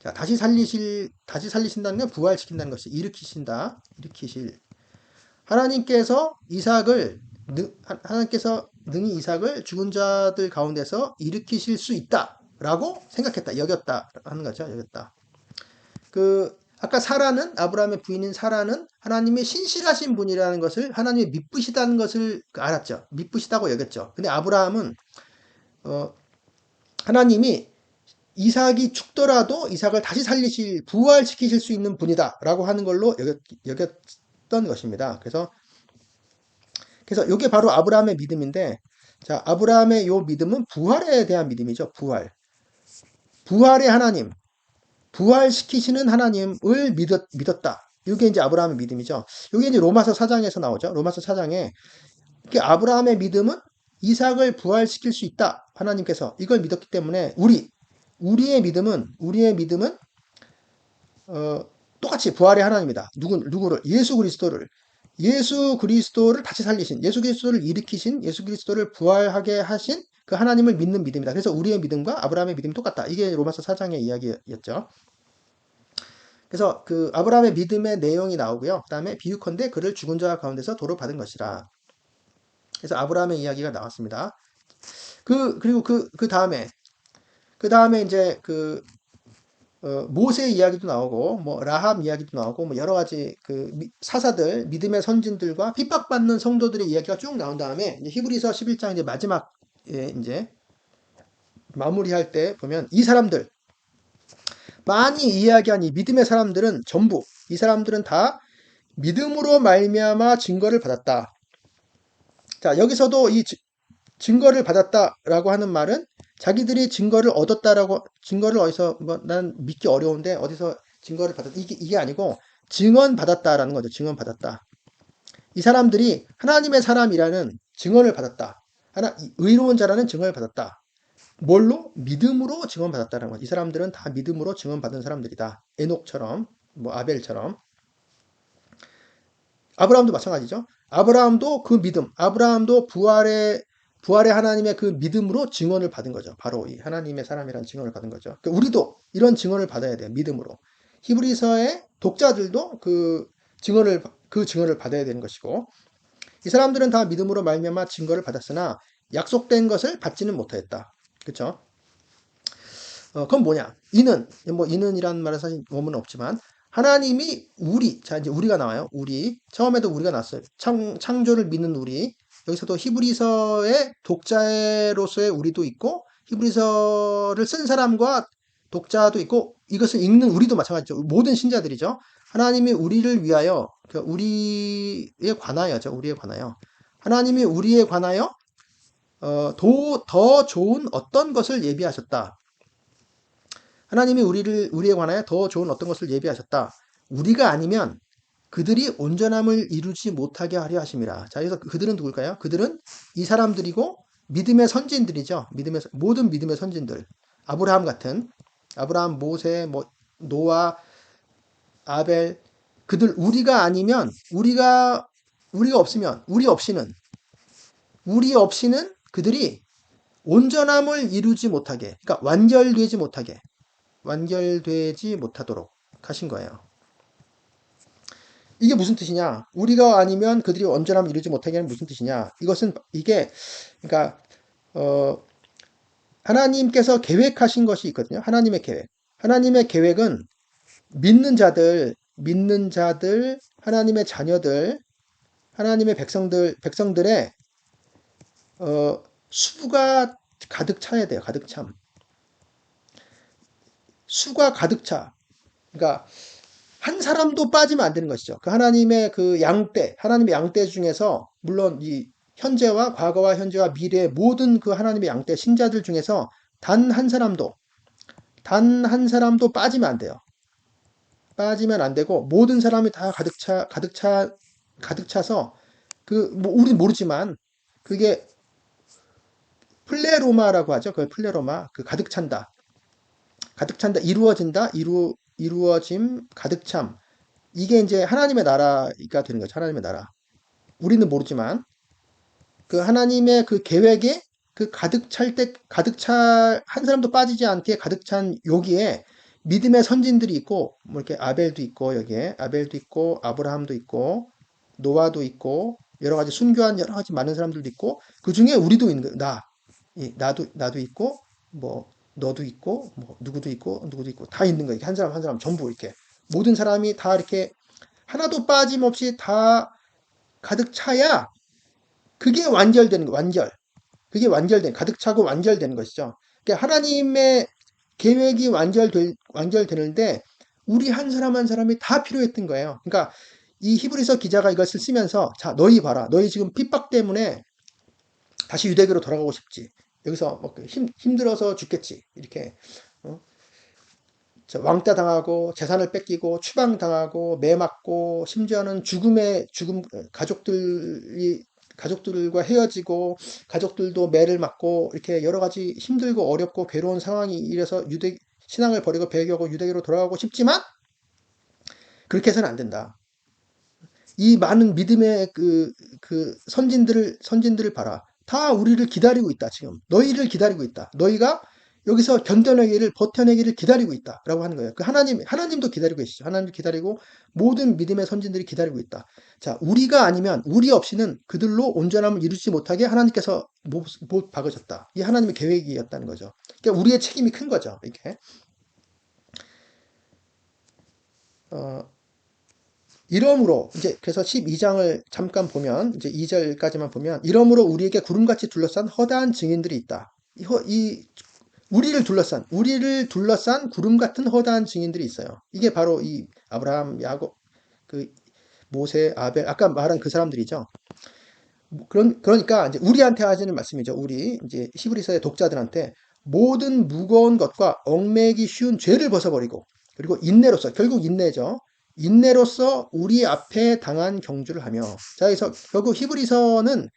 [SPEAKER 1] 자, 다시 살리신다는 건 부활시킨다는 것이 일으키실. 하나님께서 능히 이삭을 죽은 자들 가운데서 일으키실 수 있다라고 생각했다, 여겼다 하는 거죠. 여겼다. 아까 아브라함의 부인인 사라는 하나님의 신실하신 분이라는 것을, 하나님이 믿으시다는 것을 알았죠. 믿으시다고 여겼죠. 근데 아브라함은, 하나님이 이삭이 죽더라도 이삭을 다시 부활시키실 수 있는 분이다 라고 하는 걸로 여겼던 것입니다. 그래서 이게 바로 아브라함의 믿음인데, 자, 아브라함의 요 믿음은 부활에 대한 믿음이죠. 부활의 하나님, 부활시키시는 하나님을 믿었다. 이게 이제 아브라함의 믿음이죠. 이게 이제 로마서 4장에서 나오죠. 로마서 4장에 아브라함의 믿음은 이삭을 부활시킬 수 있다. 하나님께서 이걸 믿었기 때문에 우리의 믿음은 똑같이 부활의 하나님이다. 누구를? 예수 그리스도를 다시 살리신, 예수 그리스도를 일으키신, 예수 그리스도를 부활하게 하신 그 하나님을 믿는 믿음이다. 그래서 우리의 믿음과 아브라함의 믿음이 똑같다. 이게 로마서 4장의 이야기였죠. 그래서 그 아브라함의 믿음의 내용이 나오고요. 그 다음에 비유컨대 그를 죽은 자 가운데서 도로 받은 것이라. 그래서 아브라함의 이야기가 나왔습니다. 그리고 그 다음에 이제 모세 이야기도 나오고, 뭐, 라합 이야기도 나오고, 뭐, 여러 가지 사사들, 믿음의 선진들과 핍박받는 성도들의 이야기가 쭉 나온 다음에, 이제 히브리서 11장 이제 마지막에 이제 마무리할 때 보면 이 사람들, 많이 이야기한 이 믿음의 사람들은 전부, 이 사람들은 다 믿음으로 말미암아 증거를 받았다. 자, 여기서도 이 증거를 받았다라고 하는 말은 자기들이 증거를 어디서, 난 믿기 어려운데 어디서 증거를 받았다. 이게 아니고 증언받았다라는 거죠. 증언받았다. 이 사람들이 하나님의 사람이라는 증언을 받았다. 의로운 자라는 증언을 받았다. 뭘로? 믿음으로 증언받았다는 거죠. 이 사람들은 다 믿음으로 증언받은 사람들이다. 에녹처럼, 뭐 아벨처럼. 아브라함도 마찬가지죠. 아브라함도 그 믿음, 아브라함도 부활의 하나님의 그 믿음으로 증언을 받은 거죠. 바로 이 하나님의 사람이라는 증언을 받은 거죠. 그러니까 우리도 이런 증언을 받아야 돼요. 믿음으로. 히브리서의 독자들도 그 증언을 받아야 되는 것이고, 이 사람들은 다 믿음으로 말미암아 증거를 받았으나 약속된 것을 받지는 못하였다. 그렇죠? 그건 뭐냐? 이는이라는 말은 사실 원문은 없지만, 하나님이 자, 이제 우리가 나와요. 처음에도 우리가 나왔어요. 창조를 믿는 우리. 여기서도 히브리서의 독자로서의 우리도 있고, 히브리서를 쓴 사람과 독자도 있고, 이것을 읽는 우리도 마찬가지죠. 모든 신자들이죠. 하나님이 우리를 위하여, 우리에 관하여. 하나님이 우리에 관하여, 더 좋은 어떤 것을 예비하셨다. 하나님이 우리에 관하여 더 좋은 어떤 것을 예비하셨다. 우리가 아니면 그들이 온전함을 이루지 못하게 하려 하심이라. 자, 그래서 그들은 누굴까요? 그들은 이 사람들이고 믿음의 선진들이죠. 모든 믿음의 선진들. 아브라함, 모세, 뭐 노아, 아벨, 그들 우리가 아니면 우리가 없으면 우리 없이는 그들이 온전함을 이루지 못하게, 그러니까 완결되지 못하도록 하신 거예요. 이게 무슨 뜻이냐? 우리가 아니면 그들이 온전함을 이루지 못하게 하는 무슨 뜻이냐? 그러니까, 하나님께서 계획하신 것이 있거든요. 하나님의 계획. 하나님의 계획은 믿는 자들, 하나님의 자녀들, 하나님의 백성들의, 수가 가득 차야 돼요. 가득 참. 수가 가득 차. 그러니까, 한 사람도 빠지면 안 되는 것이죠. 하나님의 양떼 중에서, 물론 과거와 현재와 미래의 모든 하나님의 양떼, 신자들 중에서 단 한 사람도 빠지면 안 돼요. 빠지면 안 되고, 모든 사람이 다 가득 차서, 우린 모르지만, 그게 플레로마라고 하죠. 그 플레로마, 가득 찬다. 가득 찬다, 이루어진다, 이루어짐, 가득 참. 이게 이제 하나님의 나라가 되는 거죠. 하나님의 나라. 우리는 모르지만 그 하나님의 그 계획에 그 가득 찰 때, 한 사람도 빠지지 않게 가득 찬 여기에 믿음의 선진들이 있고, 뭐 이렇게 아벨도 있고, 여기에 아벨도 있고, 아브라함도 있고, 노아도 있고, 여러 가지 순교한 여러 가지 많은 사람들도 있고, 그 중에 우리도 있는 거예요. 나도 있고, 뭐, 너도 있고, 뭐, 누구도 있고, 다 있는 거예요. 한 사람 한 사람 전부 이렇게. 모든 사람이 다 이렇게 하나도 빠짐없이 다 가득 차야 그게 완결되는 거, 완결. 그게 가득 차고 완결되는 것이죠. 그러니까 하나님의 계획이 완결되는데 우리 한 사람 한 사람이 다 필요했던 거예요. 그러니까 이 히브리서 기자가 이것을 쓰면서 자, 너희 봐라. 너희 지금 핍박 때문에 다시 유대교로 돌아가고 싶지. 여기서 뭐 힘들어서 죽겠지. 이렇게 어? 왕따 당하고 재산을 뺏기고 추방당하고 매 맞고 심지어는 죽음 가족들과 헤어지고 가족들도 매를 맞고 이렇게 여러 가지 힘들고 어렵고 괴로운 상황이 이래서 신앙을 버리고 배교하고 유대교로 돌아가고 싶지만 그렇게 해서는 안 된다. 이 많은 믿음의 선진들을 봐라. 다 우리를 기다리고 있다, 지금. 너희를 기다리고 있다. 너희가 여기서 버텨내기를 기다리고 있다. 라고 하는 거예요. 하나님도 기다리고 계시죠. 하나님도 기다리고, 모든 믿음의 선진들이 기다리고 있다. 자, 우리가 아니면, 우리 없이는 그들로 온전함을 이루지 못하게 하나님께서 못 박으셨다. 이 하나님의 계획이었다는 거죠. 그러니까 우리의 책임이 큰 거죠. 이게. 어, 이러므로 이제 그래서 12장을 잠깐 보면 이제 2절까지만 보면 이러므로 우리에게 구름같이 둘러싼 허다한 증인들이 있다. 우리를 둘러싼 구름 같은 허다한 증인들이 있어요. 이게 바로 이 아브라함, 야곱, 그 모세, 아벨 아까 말한 그 사람들이죠. 그러니까 이제 우리한테 하시는 말씀이죠. 우리 이제 히브리서의 독자들한테 모든 무거운 것과 얽매기 쉬운 죄를 벗어버리고 그리고 인내로서 결국 인내죠. 인내로서 우리 앞에 당한 경주를 하며 자 그래서 결국 히브리서는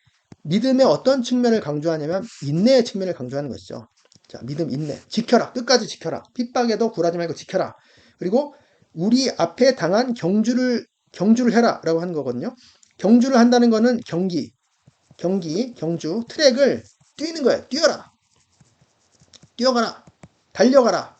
[SPEAKER 1] 믿음의 어떤 측면을 강조하냐면 인내의 측면을 강조하는 것이죠. 자 믿음 인내 지켜라 끝까지 지켜라 핍박에도 굴하지 말고 지켜라 그리고 우리 앞에 당한 경주를 해라라고 하는 거거든요. 경주를 한다는 거는 경주, 트랙을 뛰는 거예요. 뛰어가라, 달려가라.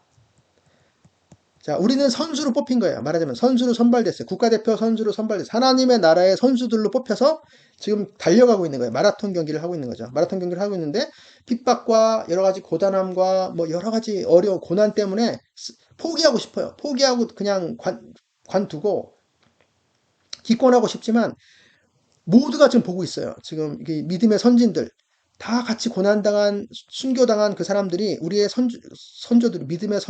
[SPEAKER 1] 자, 우리는 선수로 뽑힌 거예요. 말하자면 선수로 선발됐어요. 국가대표 선수로 선발됐어요. 하나님의 나라의 선수들로 뽑혀서 지금 달려가고 있는 거예요. 마라톤 경기를 하고 있는 거죠. 마라톤 경기를 하고 있는데 핍박과 여러 가지 고단함과 뭐 여러 가지 어려운 고난 때문에 포기하고 싶어요. 포기하고 그냥 관두고 기권하고 싶지만 모두가 지금 보고 있어요. 지금 믿음의 선진들 다 같이 고난당한 순교당한 그 사람들이 우리의 선조들 믿음의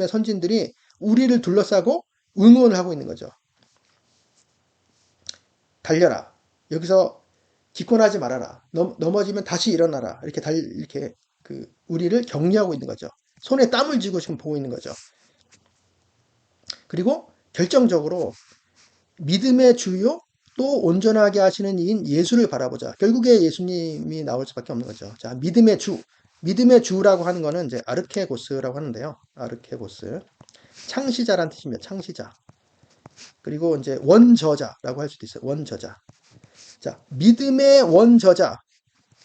[SPEAKER 1] 선진들이 우리를 둘러싸고 응원을 하고 있는 거죠. 달려라. 여기서 기권하지 말아라. 넘어지면 다시 일어나라. 이렇게 우리를 격려하고 있는 거죠. 손에 땀을 쥐고 지금 보고 있는 거죠. 그리고 결정적으로 믿음의 주요 또 온전하게 하시는 이인 예수를 바라보자. 결국에 예수님이 나올 수밖에 없는 거죠. 자, 믿음의 주라고 하는 거는 이제 아르케고스라고 하는데요. 아르케고스. 창시자란 뜻입니다. 창시자. 그리고 이제 원저자라고 할 수도 있어요. 원저자. 자, 믿음의 원저자.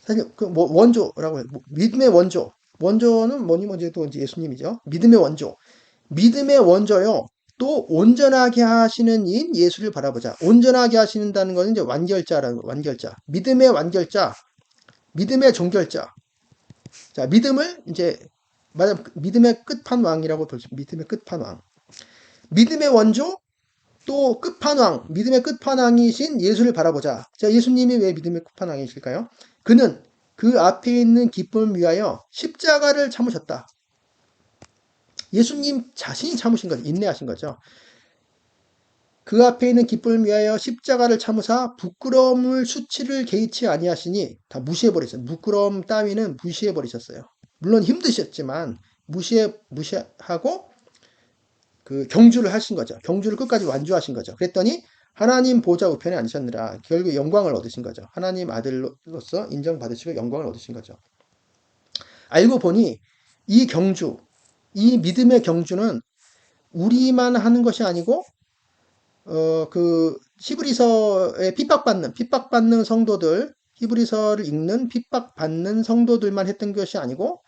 [SPEAKER 1] 사실 뭐 원조라고 해요. 믿음의 원조. 원조는 뭐니 해도 이제 예수님이죠. 믿음의 원조. 믿음의 원조요. 또 온전하게 하시는 이인 예수를 바라보자. 온전하게 하시는다는 것은 이제 완결자. 믿음의 완결자, 믿음의 종결자. 자, 믿음을 이제 믿음의 끝판왕이라고 볼 수. 믿음의 끝판왕. 믿음의 원조, 또 끝판왕, 믿음의 끝판왕이신 예수를 바라보자. 자, 예수님이 왜 믿음의 끝판왕이실까요? 그는 그 앞에 있는 기쁨을 위하여 십자가를 참으셨다. 예수님 자신이 참으신 거죠. 인내하신 거죠. 그 앞에 있는 기쁨을 위하여 십자가를 참으사 부끄러움을 수치를 개의치 아니하시니 다 무시해버리셨어요. 부끄러움 따위는 무시해버리셨어요. 물론 힘드셨지만 무시하고 그 경주를 하신 거죠. 경주를 끝까지 완주하신 거죠. 그랬더니 하나님 보좌 우편에 앉으셨느라 결국 영광을 얻으신 거죠. 하나님 아들로서 인정받으시고 영광을 얻으신 거죠. 알고 보니 이 경주 이 믿음의 경주는 우리만 하는 것이 아니고 그 히브리서에 핍박받는 성도들, 히브리서를 읽는 핍박받는 성도들만 했던 것이 아니고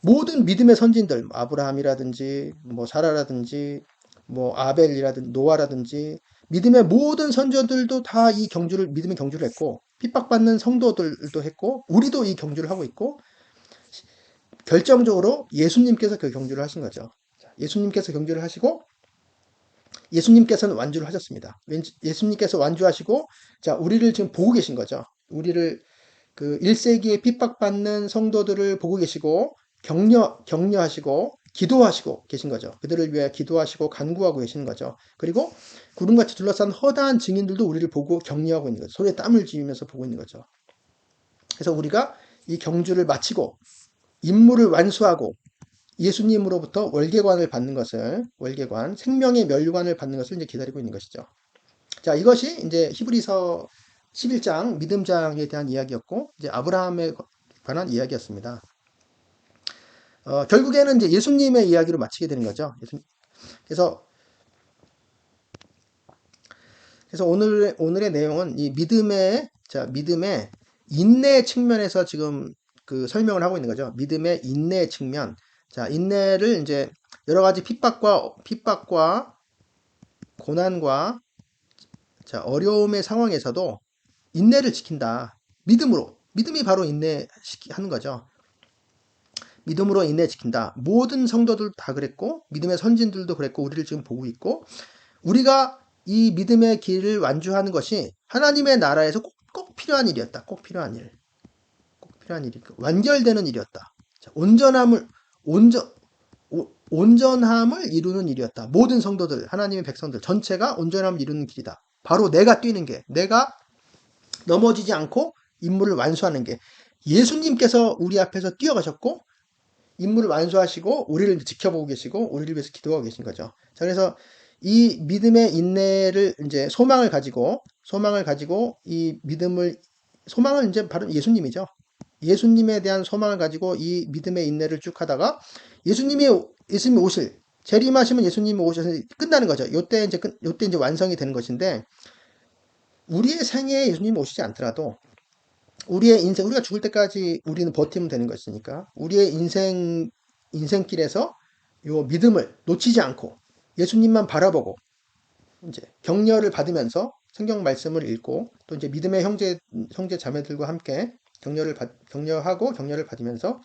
[SPEAKER 1] 모든 믿음의 선진들, 아브라함이라든지 뭐 사라라든지 뭐 아벨이라든지 노아라든지 믿음의 모든 선조들도 다 이 경주를 믿음의 경주를 했고 핍박받는 성도들도 했고 우리도 이 경주를 하고 있고 결정적으로 예수님께서 그 경주를 하신 거죠. 예수님께서 경주를 하시고 예수님께서는 완주를 하셨습니다. 예수님께서 완주하시고 자 우리를 지금 보고 계신 거죠. 우리를 그 1세기에 핍박받는 성도들을 보고 계시고 격려하시고 기도하시고 계신 거죠. 그들을 위해 기도하시고 간구하고 계시는 거죠. 그리고 구름같이 둘러싼 허다한 증인들도 우리를 보고 격려하고 있는 거죠. 손에 땀을 쥐면서 보고 있는 거죠. 그래서 우리가 이 경주를 마치고 임무를 완수하고 예수님으로부터 월계관, 생명의 면류관을 받는 것을 이제 기다리고 있는 것이죠. 자, 이것이 이제 히브리서 11장 믿음장에 대한 이야기였고, 이제 아브라함에 관한 이야기였습니다. 결국에는 이제 예수님의 이야기로 마치게 되는 거죠. 그래서, 오늘의 내용은 이 믿음의 인내 측면에서 지금 그 설명을 하고 있는 거죠. 믿음의 인내 측면. 자, 인내를 이제 여러 가지 핍박과 고난과 자, 어려움의 상황에서도 인내를 지킨다. 믿음으로. 믿음이 바로 인내하는 거죠. 믿음으로 인내 지킨다. 모든 성도들 다 그랬고, 믿음의 선진들도 그랬고, 우리를 지금 보고 있고, 우리가 이 믿음의 길을 완주하는 것이 하나님의 나라에서 꼭 필요한 일이었다. 꼭 필요한 일. 꼭 필요한 일이. 완결되는 일이었다. 자, 온전함을 이루는 일이었다. 모든 성도들, 하나님의 백성들 전체가 온전함을 이루는 길이다. 바로 내가 뛰는 게, 내가 넘어지지 않고 임무를 완수하는 게 예수님께서 우리 앞에서 뛰어가셨고 임무를 완수하시고 우리를 지켜보고 계시고 우리를 위해서 기도하고 계신 거죠. 자, 그래서 이 믿음의 인내를 이제 소망을 가지고 이 소망은 이제 바로 예수님이죠. 예수님에 대한 소망을 가지고 이 믿음의 인내를 쭉 하다가 예수님이 오실 재림하시면 예수님이 오셔서 끝나는 거죠. 요때 이제 완성이 되는 것인데 우리의 생애에 예수님이 오시지 않더라도 우리의 인생, 우리가 죽을 때까지 우리는 버티면 되는 것이니까 우리의 인생길에서 요 믿음을 놓치지 않고 예수님만 바라보고 이제 격려를 받으면서 성경 말씀을 읽고 또 이제 믿음의 형제 자매들과 함께 격려를 받으면서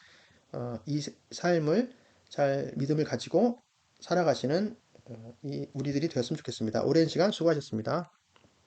[SPEAKER 1] 이 삶을 잘 믿음을 가지고 살아가시는 이 우리들이 되었으면 좋겠습니다. 오랜 시간 수고하셨습니다.